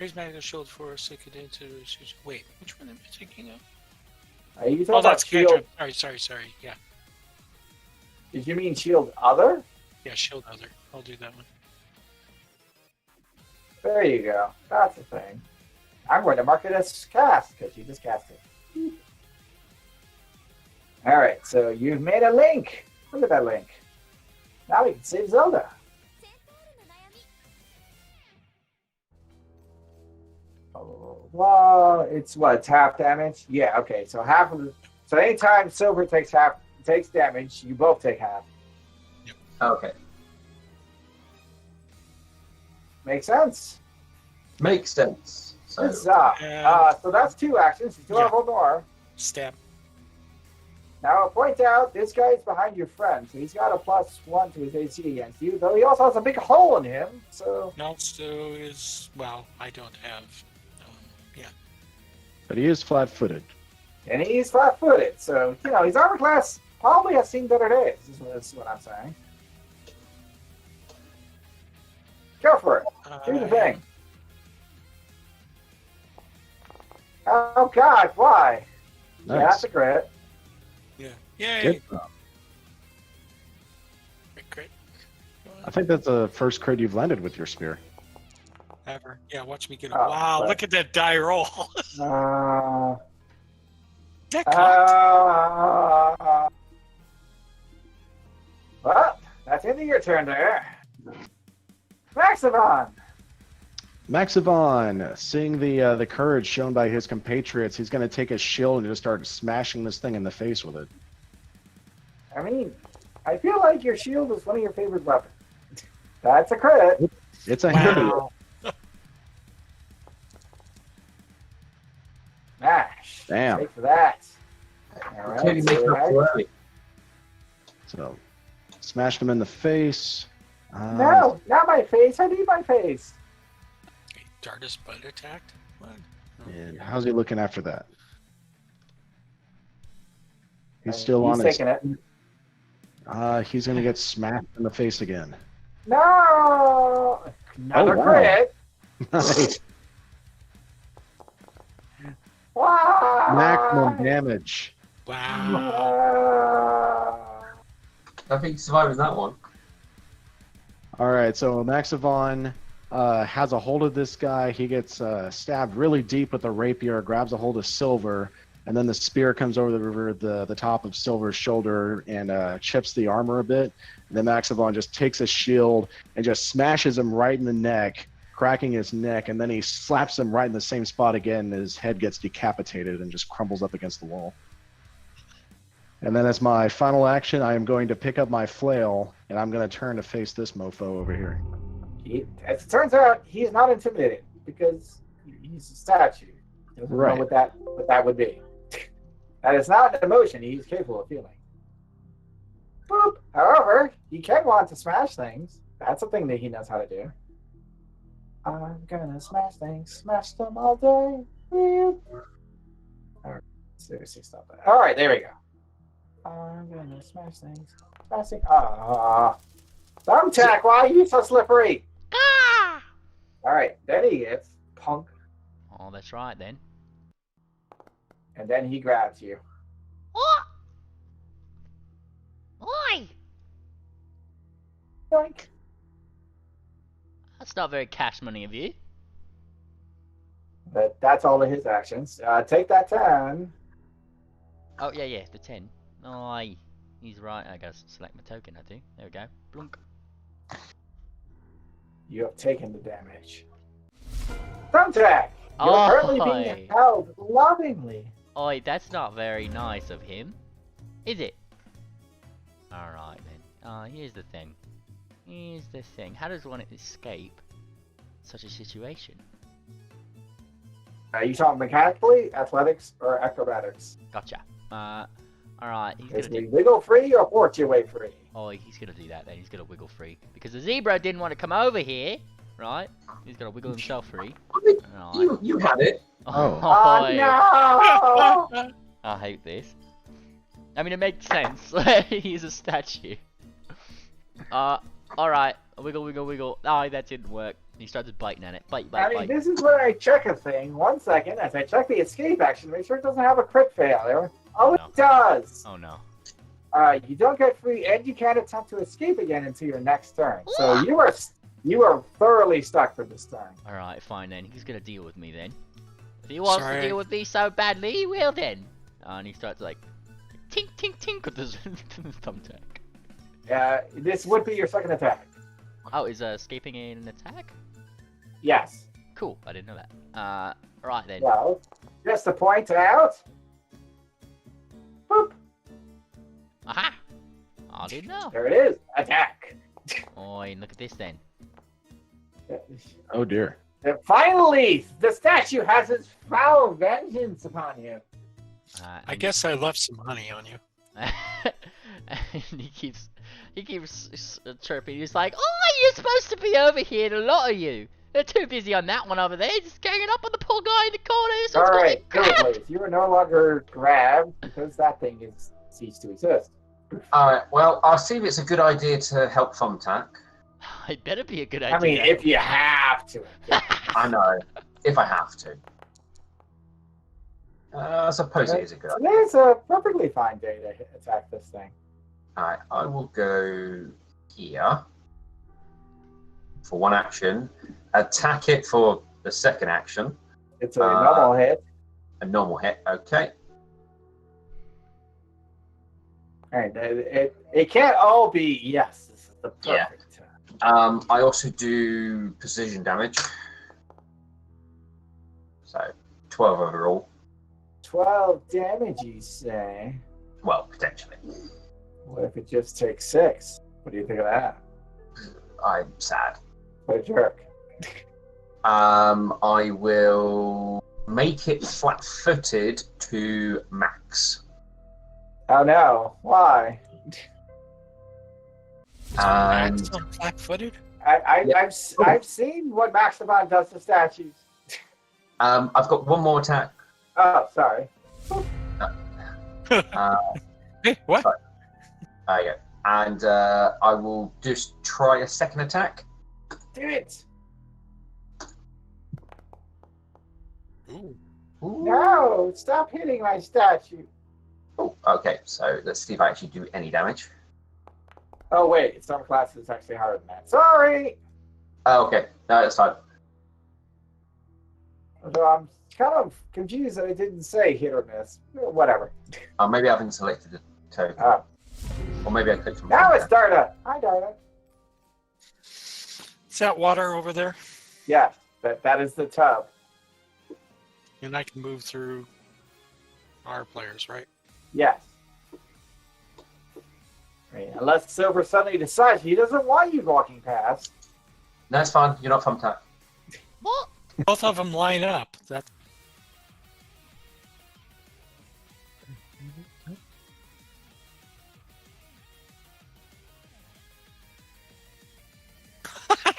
Raise magical shield for a second into. Wait, which one am I thinking of? Are you talking Oh, about that's shield? Sorry. Yeah, Did you mean shield other? yeah, shield other. I'll do that one. There you go. That's the thing. I'm going to mark it as cast because you just cast it. All right, so you've made a link. Look at that link. Now we can save Zelda. Well, it's what? It's half damage? Yeah, okay. So half of the. So anytime Silver takes damage, you both take half. Okay. Makes sense. Makes sense. So, So that's 2 actions. You still have 1 more. Stab. Now I'll point out this guy's behind your friend, so he's got a +1 to his AC against you, though he also has a big hole in him, so... No, so is... Well, I don't have... yeah. But he is flat-footed. And he's flat-footed, so, his armor class probably has seen better days, is what I'm saying. Go for it. Do the thing. Oh, God, why? Nice. Yeah, that's a crit. Yeah. Yay! Good job. Great. I think that's the first crit you've landed with your spear. Ever. Yeah, watch me get it. Oh, Wow, but- look at that die roll. Uh... That cocked. Well, that's the end of your turn there. Maximon! Maxivon, seeing the courage shown by his compatriots, he's going to take his shield and just start smashing this thing in the face with it. I mean, I feel like your shield is one of your favorite weapons. That's a crit. It's a heavy. Wow. Smash. Damn. Take for that. All clearly right. making up too early. So, smashed him in the face. No, not my face. I need my face. Dartus butt attacked? What? And how's he looking after that? He's still He's on his. taking it. He's going to get smashed in the face again. No! Another wow. crit. Nice. Why? Maximum damage. Wow. I think surviving that one. All right, so Maxivon has a hold of this guy. He gets stabbed really deep with the rapier, grabs a hold of Silver, and then the spear comes over the top of Silver's shoulder and chips the armor a bit. And then Maxivon just takes a shield and just smashes him right in the neck, cracking his neck, and then he slaps him right in the same spot again. And his head gets decapitated and just crumbles up against the wall. And then as my final action, I am going to pick up my flail, and I'm going to turn to face this mofo over here. As it turns out, he's not intimidated because he's a statue. He doesn't Right. know what that would be. That is not an emotion he's capable of feeling. Boop. However, he can want to smash things. That's a thing that he knows how to do. I'm gonna smash things, smash them all day. Alright, seriously, stop that. Alright, there we go. I'm gonna smash things. Smashing. Thumbtack, why are you so slippery? Ah! Alright, then he gets punk, Oh, that's right then. and then he grabs you. Oh! Oi! Yoink. That's not very cash money of you. But that's all of his actions. Take that 10. Oh, yeah, the 10. Oi. He's right. I gotta select my token, I think. There we go. Blunk. You have taken the damage. Thumbtack! You're currently Oi. being held lovingly. Oi, that's not very nice of him. Is it? Alright then. Here's the thing. How does one escape such a situation? Are you talking mechanically, athletics, or acrobatics? Gotcha. Alright, he's Is gonna he do... wiggle free or port your way free? Oh, he's gonna do that then. He's gonna wiggle free. Because the zebra didn't want to come over here, right? He's gonna wiggle himself free. Alright. You had it. Oh. Oh, no! I hate this. I mean, it makes sense. He's a statue. Alright. Wiggle, wiggle, wiggle. Oh, that didn't work. He started biting at it. Bite, I bite, mean, bite. this is where I check a thing. 1 second, as I check the escape action, make sure it doesn't have a crit failure. Oh, No. it does! Oh no. You don't get free, and you can't attempt to escape again until your next turn. So you are thoroughly stuck for this turn. Alright, fine then. He's gonna deal with me then. If he wants Sorry. to deal with me so badly, he will then. And he starts like tink tink tink with his thumbtack. This would be your second attack. Oh, is escaping an attack? Yes. Cool, I didn't know that. Right then. Well, just to point out. Boop. Aha! I didn't know. There it is. Attack. Oi, look at this then. Oh dear. And finally, the statue has its foul vengeance upon you. I guess I left some honey on you. And he keeps chirping. He's like, "Oh, you're supposed to be over here. A lot of you. They're too busy on that one over there, just ganging up on the poor guy in the corner." So All right, please. You are no longer grabbed because that thing is ceased to exist. All right. Well, I'll see if it's a good idea to help Thumbtack. It better be a good idea. I mean, if you have to. I know, if I have to. I suppose it is a good idea. Today's a perfectly fine day to attack this thing. All right, I will go here for one action. Attack it for the second action. It's a normal hit. A normal hit, okay. All right, it can't all be yes. This is the perfect time. I also do precision damage. So 12 overall. 12 damage, you say? Well, potentially. What if it just takes 6? What do you think of that? I'm sad. What a jerk. I will make it flat-footed to max. Oh no! Why? And Flat-footed? I've seen what Maximon does to statues. I've got one more attack. Oh, sorry. Hey, what? Yeah. And I will just try a second attack. Do it! Ooh. Ooh. No! Stop hitting my statue. Oh, okay, so let's see if I actually do any damage. Oh wait, some classes it's actually harder than that. Sorry. Oh, okay, no, that's fine. So I'm kind of confused that it didn't say hit or miss. Whatever. Maybe I haven't selected the token. Or maybe I clicked from Now it's Darda. Hi, Darda. Is that water over there? Yeah, that is the tub. And I can move through our players, right? Yes. I mean, unless Silver suddenly decides he doesn't want you walking past. No, it's fine. You're not Thumbtack. What? Both of them line up. That.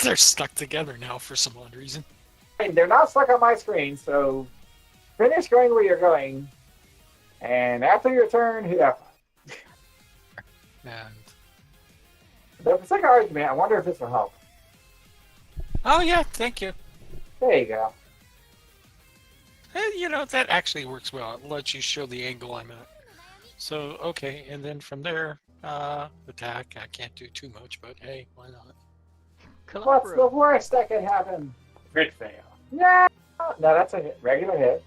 They're stuck together now for some odd reason. I mean, they're not stuck on my screen, so finish going where you're going, and after your turn, hit F5. And But for the second argument, I wonder if this will help. oh yeah, thank you. There you go. You know, that actually works well. It lets you show the angle I'm at. So, okay, and then from there, attack. I can't do too much, but hey, why not? What's the worst that could happen? Crit fail. No, that's a hit, regular hit.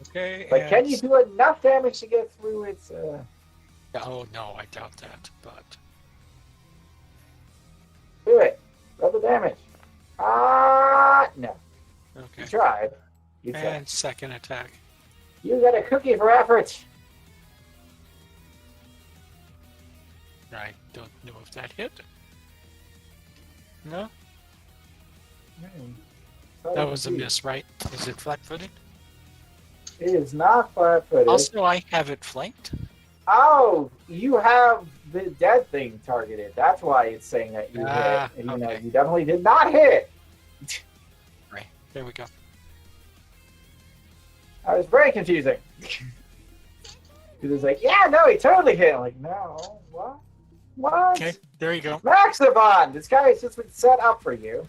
Okay. But can you do enough damage to get through its... Oh, no, I doubt that, but... Do it. Roll the damage. No. Okay. You tried. You tried. And second attack. You got a cookie for effort. I don't know if that hit. No? That was a miss, right? Is it flat-footed? It is not flat-footed. Also, I have it flanked. Oh, you have the dead thing targeted. That's why it's saying that you hit. And, you know, okay. you definitely did not hit. Right, there we go. I was very confusing. He was like, yeah, no, he totally hit. I'm like, no, what? What? Okay, there you go. Maximon! This guy has just been set up for you.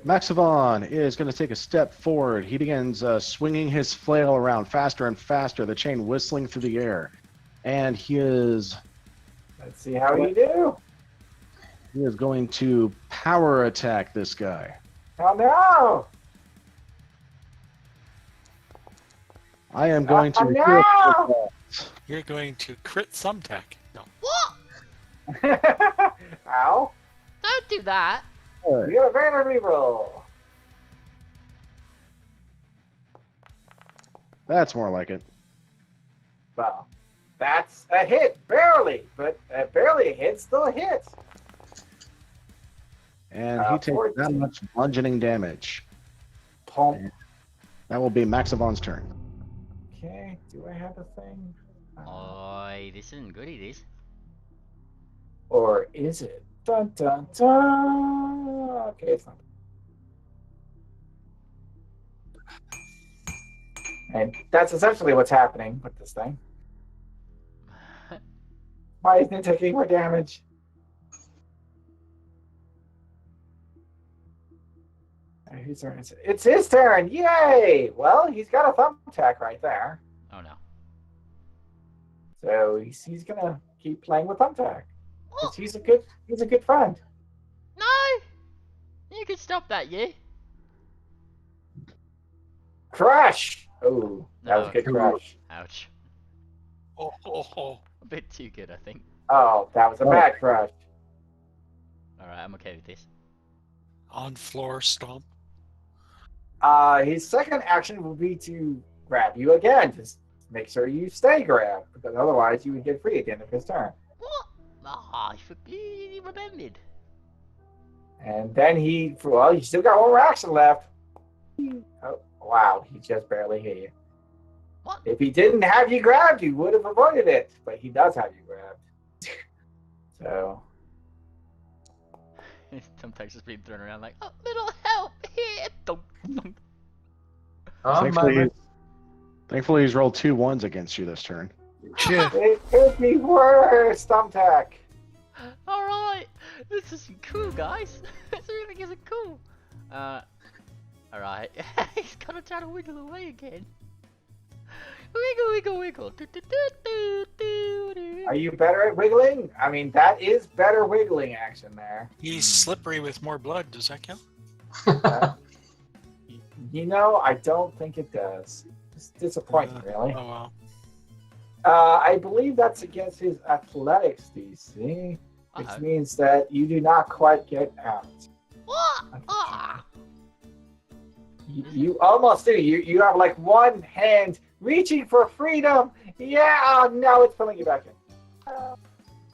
Maxivon is going to take a step forward. He begins swinging his flail around faster and faster, the chain whistling through the air. And he is... Let's see how you do. He is going to power attack this guy. Oh, no! I am going to... no! You're going to crit Thumbtack. No. What? Ow. Don't do that. You got a banner reroll. That's more like it. Well, that's a hit, barely, but barely a hit, still a hit. And he takes 14. that much bludgeoning damage. Pump. That will be Maxavon's turn. Okay, do I have a thing? Oi, this isn't good, it is. Or is it? Dun dun dun! Okay, it's not. And that's essentially what's happening with this thing. Why isn't it taking more damage? Whose turn is it? It's his turn! Yay! Well, he's got a thumbtack right there. Oh no. So he's gonna keep playing with thumbtack. 'Cause he's a good friend. No! You can stop that, yeah? Crush! Oh, that was a good No. crush. Ouch. Oh. A bit too good, I think. Oh, that was a bad crush. Alright, I'm okay with this. On floor stomp. His second action will be to grab you again. Just make sure you stay grabbed, because otherwise you would get free at the end of his turn. What? Ah, he remembered. And then you still got one more action left. Oh, wow, he just barely hit you. What? If he didn't have you grabbed, you would have avoided it. But he does have you grabbed. So. Sometimes just being thrown around like, oh, little help here. Thunk, thunk. Thankfully, he's rolled 2 1s against you this turn. It could be worse, Thumbtack. Alright, this isn't cool, guys. This really isn't cool. Alright. He's gonna try to wiggle away again. Wiggle, wiggle, wiggle. Do, do, do, do, do, do. Are you better at wiggling? I mean, that is better wiggling action there. He's slippery with more blood. Does that count? I don't think it does. It's disappointing, really. Oh, well. I believe that's against his athletics DC, which means that you do not quite get out. What? Ah. You almost do. You have like one hand reaching for freedom. Yeah, oh, no, it's pulling you back in.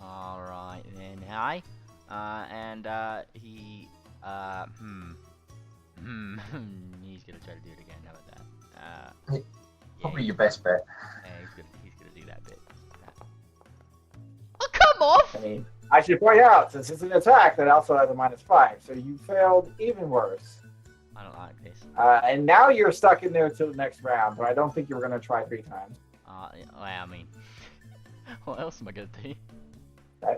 Alright then, hi. He's gonna try to do it again. How about that? Probably your best bet. Yeah, he's gonna do that bit. Oh, come off! I mean, I should point out, since it's an attack that also has a -5, so you failed even worse. I don't like this. And now you're stuck in there until the next round, but I don't think you were going to try 3 times. Well, I mean, what else am I gonna do?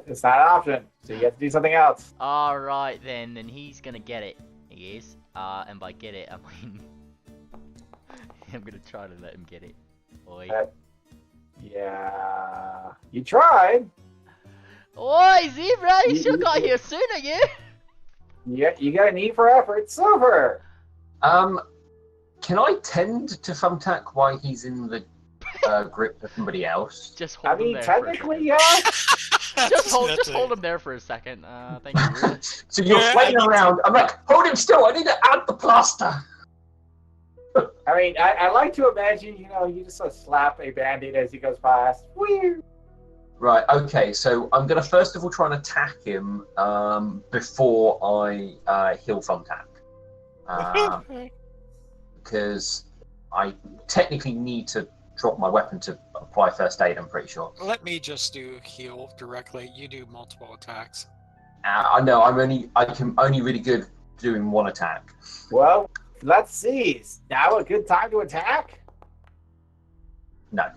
It's not an option, so you have to do something else. Alright then he's gonna get it. He is. And by get it, I mean... I'm gonna try to let him get it. Oi. Yeah... You tried! Oi, Zebra! You should have got here sooner, you! Yeah, you got an E for effort. Silver! Can I tend to Thumbtack while he's in the grip of somebody else? Just hold him there technically, for a second. yeah. Just hold him there for a second. Thank you. So you're playing around. I'm like, hold him still. I need to add the plaster. I mean, I like to imagine, you just sort of slap a band-aid as he goes past. Weird. Right, okay, so I'm going to first of all try and attack him before I heal Thumbtack. Because I technically need to drop my weapon to apply first aid, I'm pretty sure. Let me just do heal directly. You do multiple attacks. I know, I'm only really good doing one attack. Well, let's see. Is now a good time to attack? No.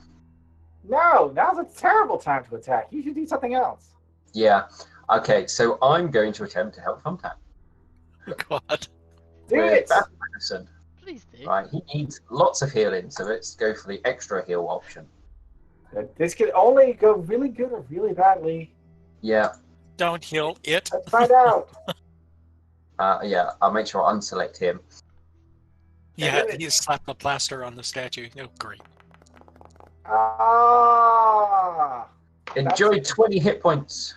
No, now's a terrible time to attack. You should do something else. Yeah. Okay, so I'm going to attempt to help Thumbtack. God. Do with it! Battle Medicine. Please do. Right, he needs lots of healing, so let's go for the extra heal option. This could only go really good or really badly. Yeah. Don't heal it. Let's find out. Yeah, I'll make sure I unselect him. Yeah, you slapped the plaster on the statue. Oh, great. Ah! Enjoy 20 hit points.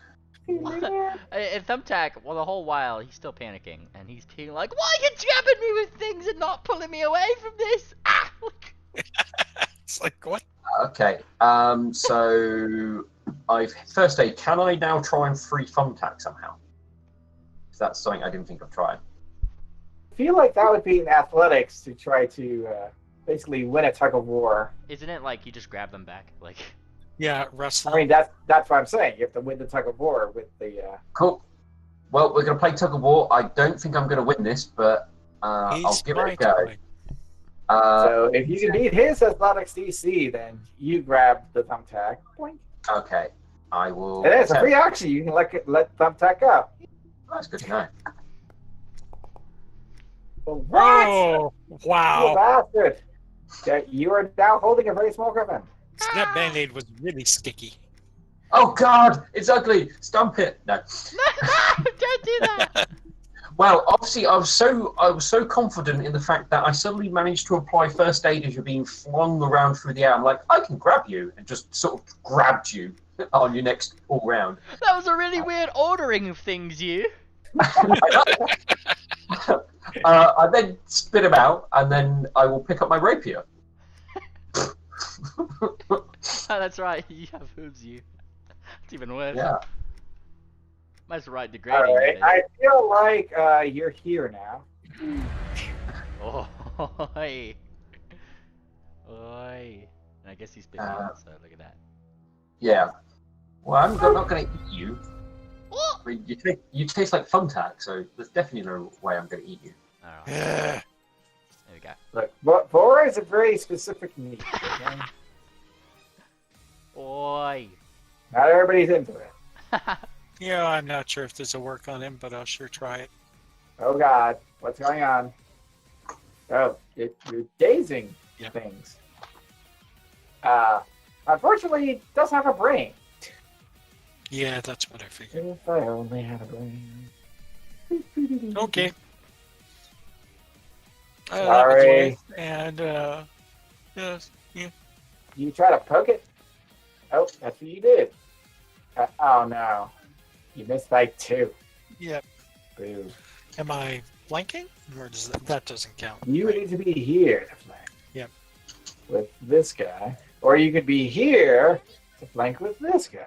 And Thumbtack, well, the whole while, he's still panicking. And he's being like, why are you jabbing me with things and not pulling me away from this? Ah! It's like, what? Okay, so I've first aid. Can I now try and free Thumbtack somehow? because that's something I didn't think of trying. I feel like that would be in athletics to try to basically win a tug of war. Isn't it like you just grab them back? Like. Yeah, wrestling. I mean, that's what I'm saying. You have to win the tug of war with the. Cool. Well, we're going to play tug of war. I don't think I'm going to win this, but I'll give it a go. So if you can beat his athletics DC, then you grab the thumbtack. Boink. Okay, I will. And it's a free action. You can let thumbtack go. That's good to know. What? Oh, wow. You bastard! You are now holding a very small griffin. That band-aid was really sticky. Oh God, it's ugly. Stump it. No. No, don't do that. Well, obviously, I was so confident in the fact that I suddenly managed to apply first aid as you're being flung around through the air. I'm like, I can grab you, and just sort of grabbed you on your next all round. That was a really weird ordering of things, you. I then spit him out, and then I will pick up my rapier. Oh, that's right. You have hooves, you. It's even worse. Yeah. That's right, degrading. All right. I feel like you're here now. Oh, oi. Oi. And I guess he's been out, so look at that. Yeah. Well, I'm not going to eat you. What? I mean, you taste like thumbtack, so there's definitely no way I'm going to eat you. Alright. Yeah. There we go. Look, Bora is a very specific meat. Okay? Oi. Not everybody's into it. Yeah, I'm not sure if there's a work on him, but I'll sure try it. Oh God, what's going on? Oh, you're dazing things. Unfortunately, it doesn't have a brain. Yeah, that's what I figured. If I only had a brain. Okay. Sorry. And, yes, yeah. You try to poke it? Oh, that's what you did. Oh no. You missed like 2. Yep. Boo. Am I flanking? Or does that doesn't count? You need to be here to flank. Yep. With this guy. Or you could be here to flank with this guy.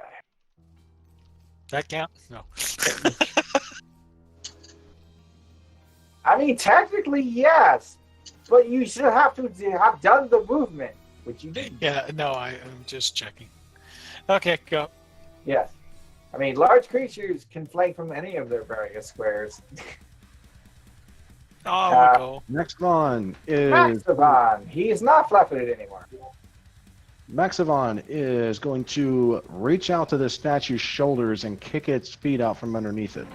That count? No. I mean, technically, yes. But you should have to have done the movement, which you didn't. Yeah, no, I'm just checking. Okay, go. Yes. I mean, large creatures can flank from any of their various squares. Oh, we'll go. Next one is Maxavon. He is not flat-footed anymore. Maxavon is going to reach out to the statue's shoulders and kick its feet out from underneath it.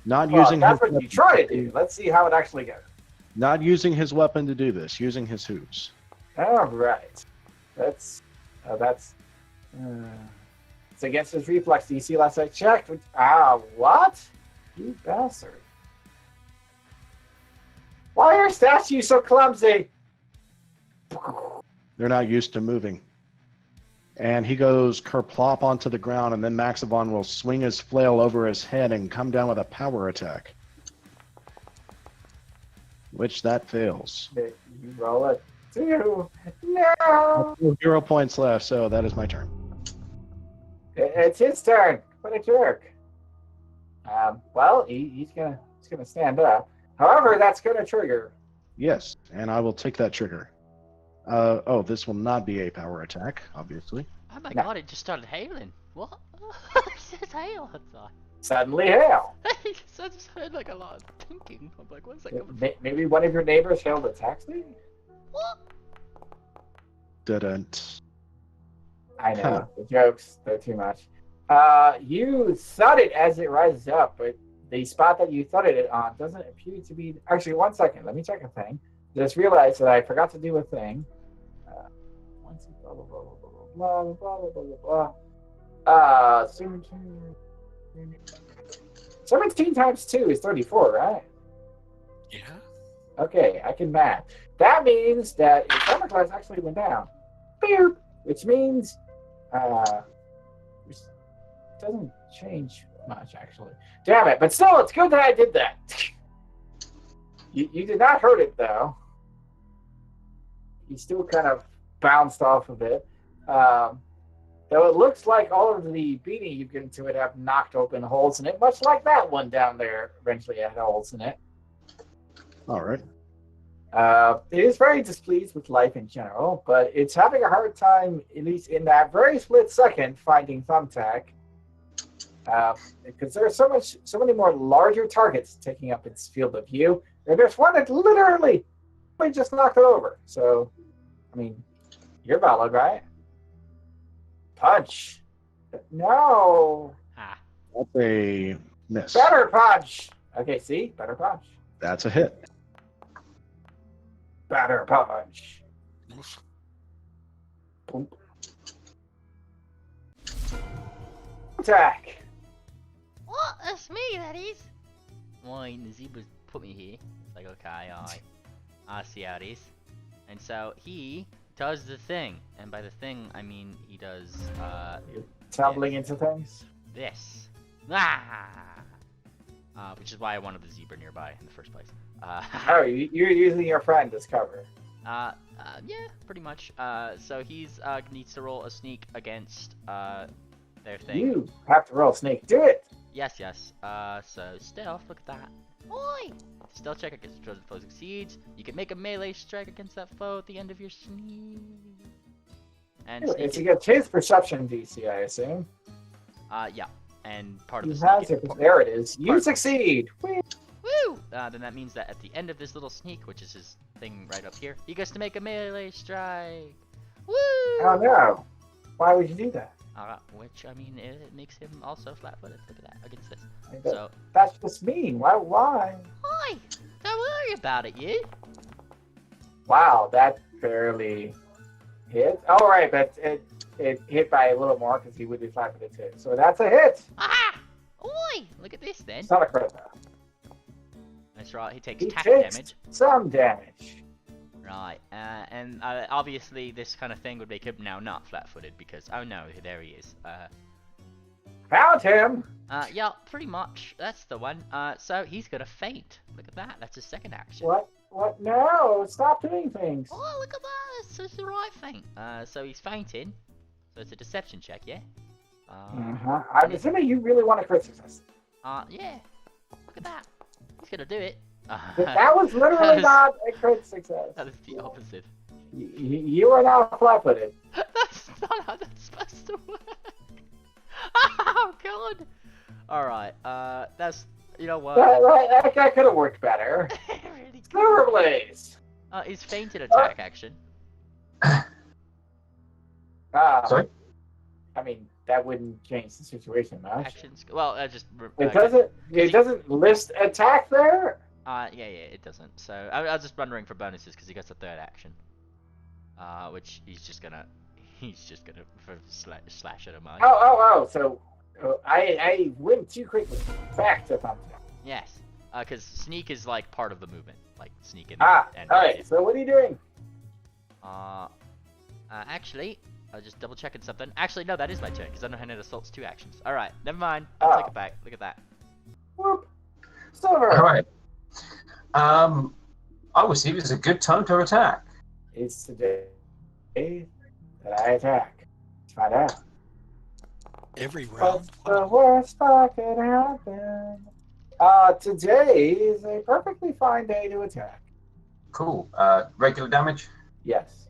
Not using That's his what you try to do. Let's see how it actually goes. Not using his weapon to do this, using his hooves. All right. That's it's against his reflex DC last I checked. What? You bastard. Why are statues so clumsy? They're not used to moving. And he goes kerplop onto the ground, and then Maxavon will swing his flail over his head and come down with a power attack. Which that fails. You roll a 2. No! 0 points left, so that is my turn. It's his turn. What a jerk. Well, he's gonna stand up. However, that's gonna trigger. Yes, and I will take that trigger. This will not be a power attack, obviously. Oh my No. god, it just started hailing. What? It says hail outside. Suddenly hail. So I just heard like a lot of tinking. I'm like, what's that coming from? Maybe one of your neighbors hailed a taxi? What? Didn't. I know. Huh. The jokes, they're too much. You thud it as it rises up, but the spot that you thudded it on doesn't appear to be... Actually, 1 second. Let me check a thing. Just realized that I forgot to do a thing. Blah, blah, blah, blah, blah, blah, blah, blah, blah. 17 times 2 is 34, right? Yeah. Okay, I can math. That means that your armor class actually went down. Beep, which means which doesn't change much, actually. Damn it, but still, it's good that I did that. You did not hurt it, though. You still kind of bounced off of it. Though it looks like all of the beating you've given to it have knocked open holes in it, much like that one down there eventually had holes in it. All right. It is very displeased with life in general, but it's having a hard time, at least in that very split second, finding Thumbtack. Because there are so many more larger targets taking up its field of view. And there's one that literally just knocked it over. So, I mean, you're valid, right? Punch. No. That's a miss. Better punch. Okay, see? Better punch. That's a hit. Better punch. Boom. Attack. What? That's me, that is. Why, the zebra's put me here. It's like, okay, I see how it is. And so he does the thing. And by the thing, I mean he does, You're tumbling into things? this. Which is why I wanted the zebra nearby in the first place. Oh, you're using your friend as cover. Yeah, pretty much. So he's needs to roll a sneak against their thing. You have to roll snake. Do it. Yes. So stealth. Look at that. Oi! Stealth check against the chosen foe succeeds. You can make a melee strike against that foe at the end of your sneak. And It's against his perception DC, I assume. Yeah. And part of He the has sneak. it. There it is. You succeed. Whee! Woo! Then that means that at the end of this little sneak, which is his thing right up here, he gets to make a melee strike. Woo! Oh no! Why would you do that? Which, I mean, it makes him also flat-footed. Look at that, against this. I mean, So, that's just mean. Why? hi! Don't worry about it, you. Wow, that barely hit. Oh right, but it hit by a little more because he would be flat-footed too. So that's a hit. Ah! Oi! Look at this then. It's not a crit though. That's right, he takes He attack takes damage. some damage. Right, and obviously this kind of thing would make him now not flat-footed because, oh no, there he is. Found him. Yeah, pretty much. That's the one. So he's gonna faint. Look at that. That's his second action. What? No! Stop doing things. Oh, look at that. That's the right thing. So he's fainting. So it's a deception check, yeah? I'm assuming you really want a crit success. Yeah. Look at that. He's gonna do it. That was literally not a crit success. That is the opposite. You are now flat-footed. That's not how that's supposed to work. Oh god. Alright, that's, you know what? That could have worked better. Really Silver Blaze. he's fainted attack action. Sorry? I mean, that wouldn't change the situation much. Actions. Well, just. It doesn't list attack there. Yeah, it doesn't. So I was just wondering for bonuses because he gets a third action, which he's just gonna slash at him. Oh! So I went too quickly. Back to thumbtack. Yes, because sneak is like part of the movement, like sneak in. All right. So what are you doing? Actually, I was just double checking something. Actually, no, that is my turn because underhanded assault's 2 actions. All right, never mind. I'll take it back. Look at that. Whoop. Silver. All right. I will see if it's a good time to attack. It's today that I attack. Let's find out. Every round. What's the worst that could happen? Today is a perfectly fine day to attack. Cool. Regular damage? Yes.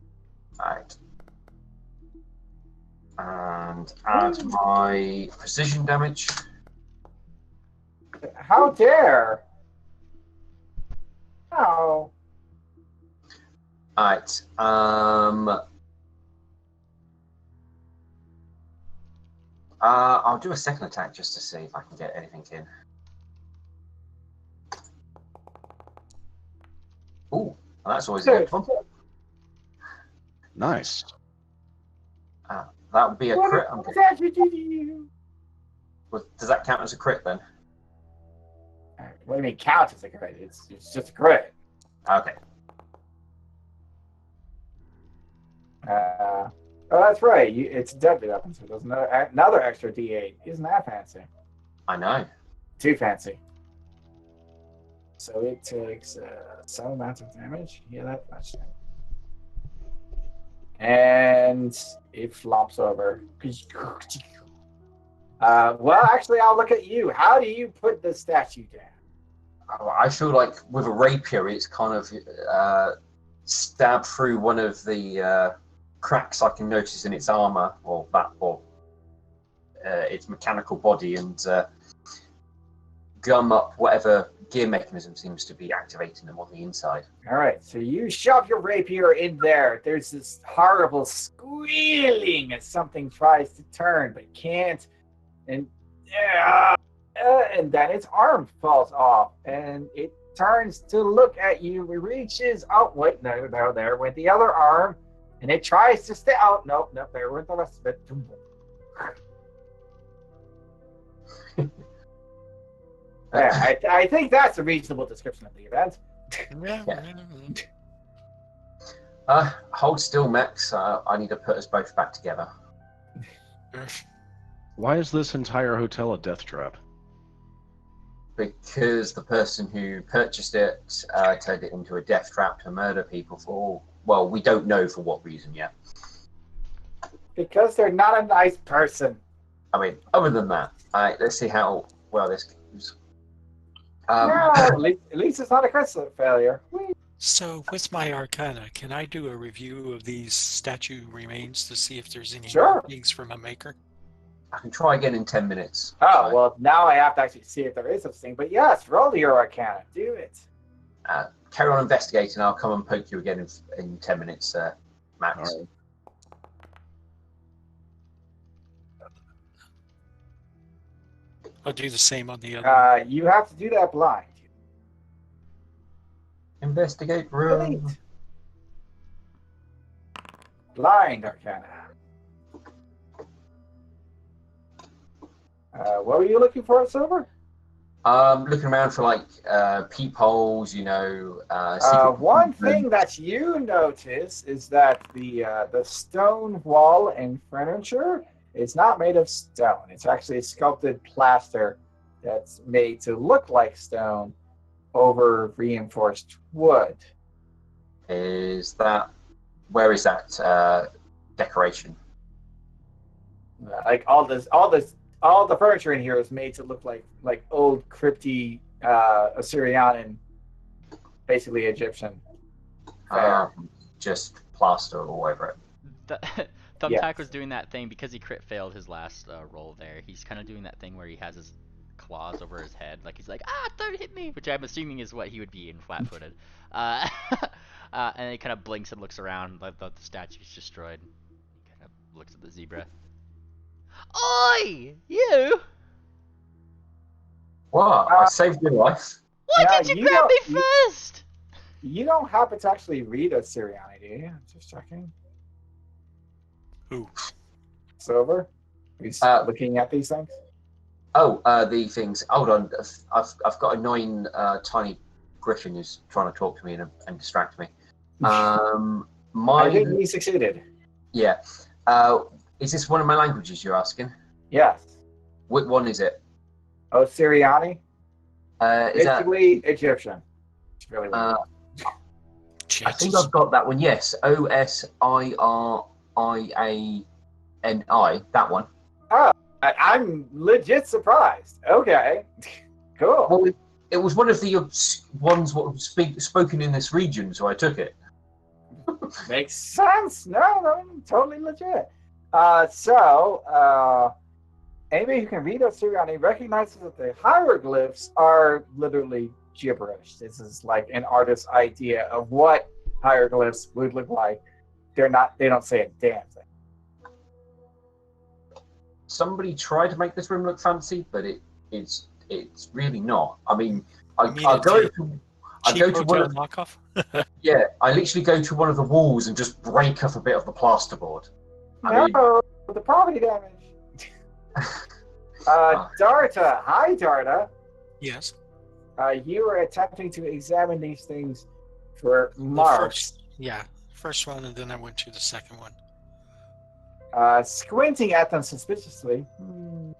Alright. And add my precision damage. How dare! Oh. Alright. I'll do a second attack just to see if I can get anything in. Ooh, well, that's always a good one. Nice. That would be a crit. What did you do? Does that count as a crit then? What do you mean count as a crit? It's just a crit. Okay. Oh, that's right. It's a deadly weapon, so there's another extra D8. Isn't that fancy? I know. Too fancy. So it takes some amount of damage. Yeah, that much. And it flops over. Well, actually, I'll look at you. How do you put the statue down? I feel like with a rapier, it's kind of stabbed through one of the cracks I can notice in its armor, or its mechanical body, and gum up whatever gear mechanism seems to be activating them on the inside. All right, so you shove your rapier in there. There's this horrible squealing as something tries to turn but can't, and then its arm falls off, and it turns to look at you. It reaches out. Wait, no, there went the other arm, and it tries to stay out. Nope, there went the rest of it. Yeah, I think that's a reasonable description of the event. Hold still, Max. I need to put us both back together. Why is this entire hotel a death trap? Because the person who purchased it turned it into a death trap to murder people for, well, we don't know for what reason yet. Because they're not a nice person. I mean, other than that, let's see how well this goes. No, at least it's not a crystal failure. So, with my Arcana, can I do a review of these statue remains to see if there's any things from a maker? I can try again in 10 minutes. Oh, well, now I have to actually see if there is such thing. But yes, roll your Arcana. Do it. Carry on investigating. I'll come and poke you again in 10 minutes, Max. Right. I'll do the same on the other. You have to do that blind. Investigate room. Delete. Blind Arcana. What were you looking for, Silver? Looking around for like peepholes, One thing that you notice is that the stone wall and furniture is not made of stone. It's actually sculpted plaster that's made to look like stone over reinforced wood. Where is that decoration? Like all the furniture in here is made to look like old crypty Assyrian and basically Egyptian. Just plaster all over it. Thumbtack was doing that thing because he crit failed his last roll there. He's kind of doing that thing where he has his claws over his head, like he's like, don't hit me, which I'm assuming is what he would be in flat-footed. And he kind of blinks and looks around, like the statue's destroyed. He kind of looks at the zebra. Oi, you! What? I saved your life. Why did you grab me first? You don't happen to actually read Assyrian, do you? Just checking. Who? Silver? He's looking at these things? Oh, the things. Hold on. I've got a annoying tiny griffin who's trying to talk to me and distract me. I think he succeeded. Yeah. Is this one of my languages you're asking? Yes. What one is it? Osiriani? Basically Egyptian. It's really weird. I think I've got that one, yes. Osiriani, that one. Oh, I'm legit surprised. Okay. Cool. Well, it was one of the ones what was spoken in this region, so I took it. Makes sense. No, totally legit. Anybody who can read Osiriani recognizes that the hieroglyphs are literally gibberish. This is like an artist's idea of what hieroglyphs would look like. They don't say a damn thing. Somebody tried to make this room look fancy, but it's really I go to one of knockoff. Yeah, I literally go to one of the walls and just break off a bit of the plasterboard. The property damage. Darta. Hi, Darta. Yes. You were attempting to examine these things for marks. First one, and then I went to the second one. Squinting at them suspiciously. Mm-hmm.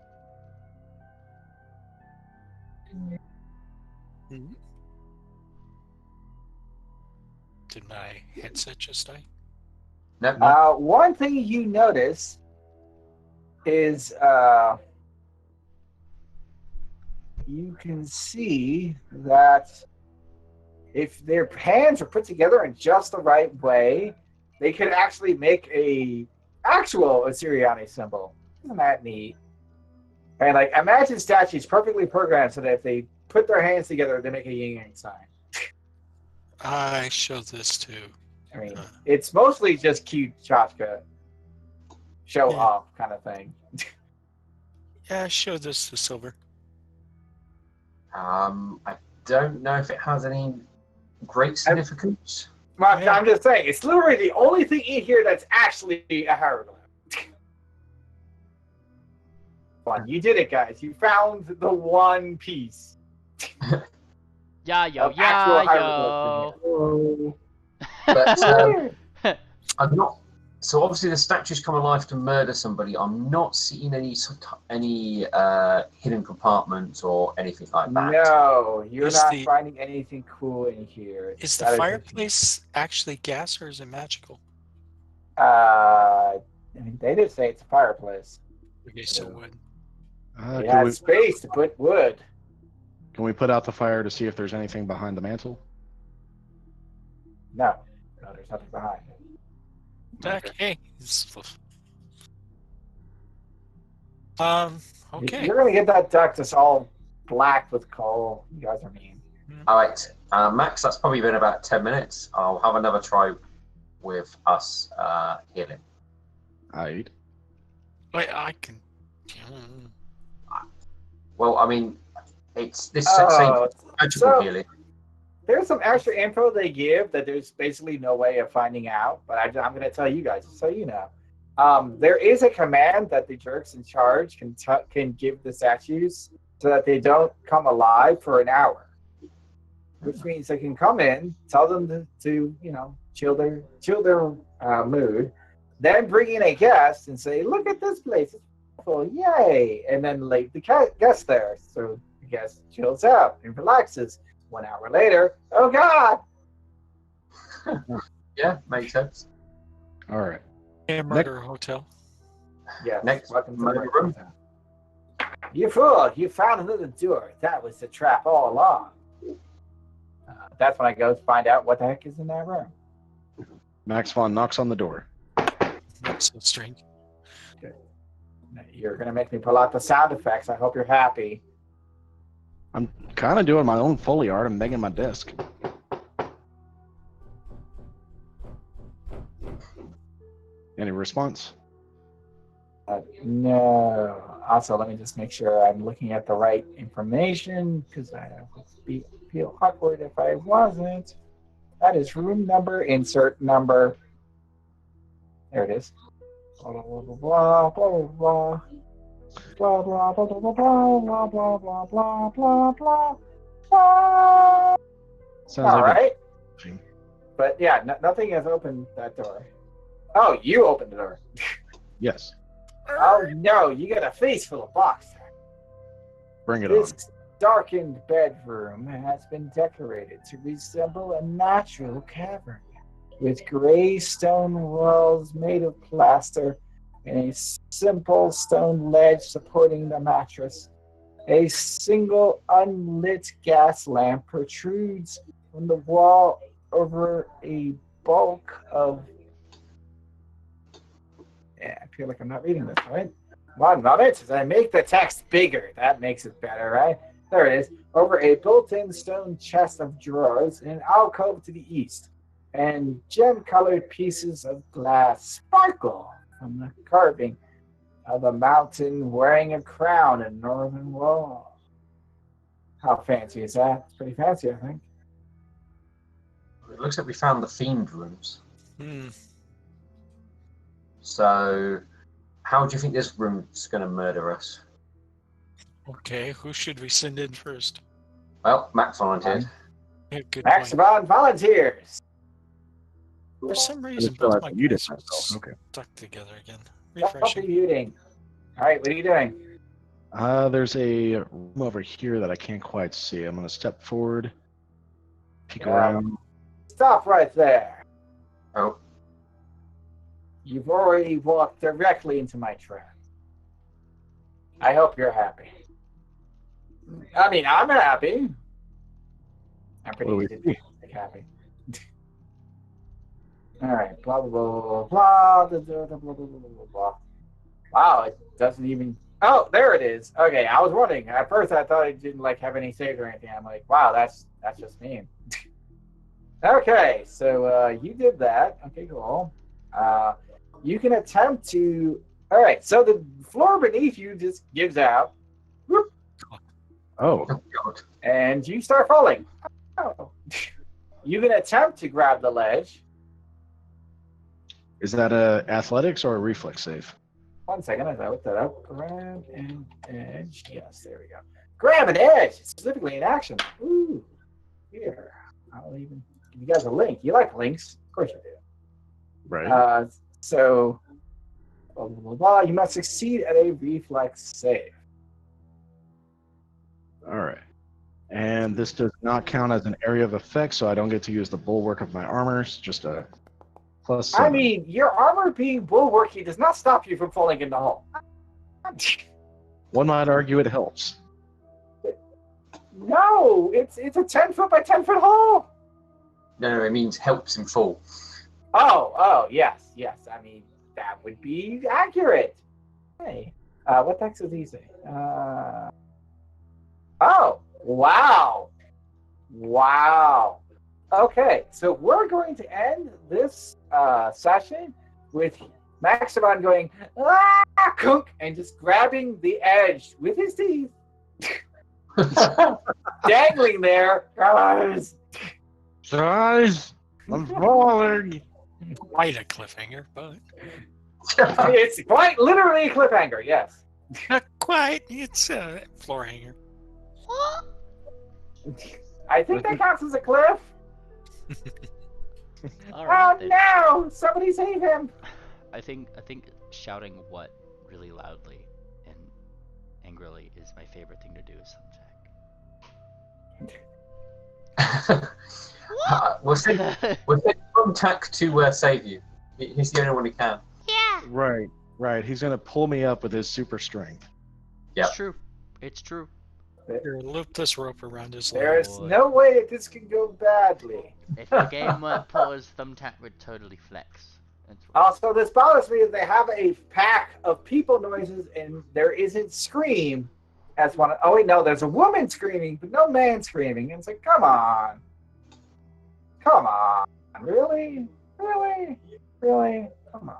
Did my headset just die? No. One thing you notice is you can see that if their hands are put together in just the right way, they could actually make a actual Assyriani symbol. Isn't that neat? And like, imagine statues perfectly programmed so that if they put their hands together, they make a yin yang sign. I showed this too. I mean, it's mostly just cute tchotchke show off kind of thing. Yeah, I showed this to Silver. I don't know if it has any great significance. Well, I'm just saying, it's literally the only thing in here that's actually a hieroglyph. Fun. You did it, guys. You found the one piece. Yo. But I'm not. So obviously the statues come alive to murder somebody. I'm not seeing any hidden compartments or anything like that. No, you're not finding anything cool in here. Is the fireplace actually gas or is it magical? I mean, they did say it's a fireplace. Okay, so wood. It has space to put wood. Can we put out the fire to see if there's anything behind the mantle? No, there's nothing behind it. Okay. Okay. You're gonna get that duct that's all black with coal. You guys are mean. All right, Max. That's probably been about 10 minutes. I'll have another try with us healing. Aight. Wait, I can. Well, I mean, it's this same magical healing. There's some extra info they give that there's basically no way of finding out, but I'm going to tell you guys so you know. There is a command that the jerks in charge can give the statues so that they don't come alive for an hour, which means they can come in, tell them to chill their mood, then bring in a guest and say, "Look at this place, it's beautiful, yay!" And then leave the guest there, so the guest chills out and relaxes. 1 hour later, oh God! Yeah, makes sense. All right. Murder hotel. Yeah. Next, welcome to murder the room. You fool! You found another door. That was the trap all along. That's when I go to find out what the heck is in that room. Max Von knocks on the door. That's so strange. Okay. You're gonna make me pull out the sound effects. I hope you're happy. I'm kind of doing my own Foley art. I'm banging my desk. Any response? No. Also, let me just make sure I'm looking at the right information because I would feel awkward if I wasn't. That is room number, insert number. There it is. Blah, blah, blah, blah, blah, blah. Blah blah blah blah blah blah blah blah blah blah blah blah. Sounds All like right. But yeah, nothing has opened that door. Oh, you opened the door. Yes. Oh no, you got a face full of boxes. Bring it on. This darkened bedroom has been decorated to resemble a natural cavern, with gray stone walls made of plaster and a simple stone ledge supporting the mattress. A single unlit gas lamp protrudes from the wall over a bulk of... Yeah, I feel like I'm not reading this, right? 1 moment as I make the text bigger. That makes it better, right? There it is. Over a built-in stone chest of drawers and an alcove to the east. And gem-colored pieces of glass sparkle from the carving of a mountain wearing a crown in northern wall. How fancy is that? It's pretty fancy, I think. It looks like we found the fiend rooms. Hmm. So, how do you think this room's going to murder us? Okay, who should we send in first? Well, Max volunteered. Yeah, good Max point. Bond volunteers. For some I reason, just realized both my I muted guys are myself. Okay. stuck together again. Stop Refreshing. muting. All right, what are you doing? There's a room over here that I can't quite see. I'm going to step forward, peek Yeah. around. Stop right there. Oh, You've already walked directly into my trap. I hope you're happy. I mean, I'm happy. I'm pretty What do we see? happy. All right, blah blah blah blah blah blah blah blah blah blah blah. Wow, it doesn't even. Oh, there it is. Okay, I was wondering. At first, I thought it didn't like have any saves or anything. I'm like, wow, that's just mean. Okay, so you did that. Okay, cool. You can attempt to. All right, so the floor beneath you just gives out. Whoop, Oh, and you start falling. Oh. You can attempt to grab the ledge. is that a athletics or a reflex save? 1 second, as I look that up. Grab an edge. Yes, there we go. Grab an edge, specifically in action. Ooh, here. I'll even give you guys a link. You like links? Of course you do. Right. So, blah, blah, blah, blah. You must succeed at a reflex save. All right. And this does not count as an area of effect, so I don't get to use the bulwark of my armor. It's just a +7. I mean, your armor being bulwarky does not stop you from falling in the hole. One might argue it helps. No, it's a 10-foot by 10-foot hole. No, it means helps him fall. Oh, yes. I mean, that would be accurate. Hey, what text does he say? Oh, wow. Okay, so we're going to end this session with Maximon going, kunk, and just grabbing the edge with his teeth. Dangling there. Guys, I'm falling. Quite a cliffhanger, but It's quite literally a cliffhanger, yes. not quite. It's a floor hanger. I think that counts as a cliff. All right, Oh then. no! Somebody save him! I think shouting what really loudly and angrily is my favorite thing to do as We'll send Thumbtack to save you. He's the only one who can. Yeah. Right. He's gonna pull me up with his super strength. Yep. It's true. Here, loop this rope around his leg. There's boy. no way that this can go badly. If the game weren't paused, Thumbtack would totally flex. That's what- Also, this bothers me that they have a pack of people noises and there isn't scream as one. Oh wait, no, there's a woman screaming, but no man screaming. And it's like, come on, really, come on.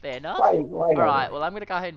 Fair enough. Why All right. Well, I'm gonna go ahead and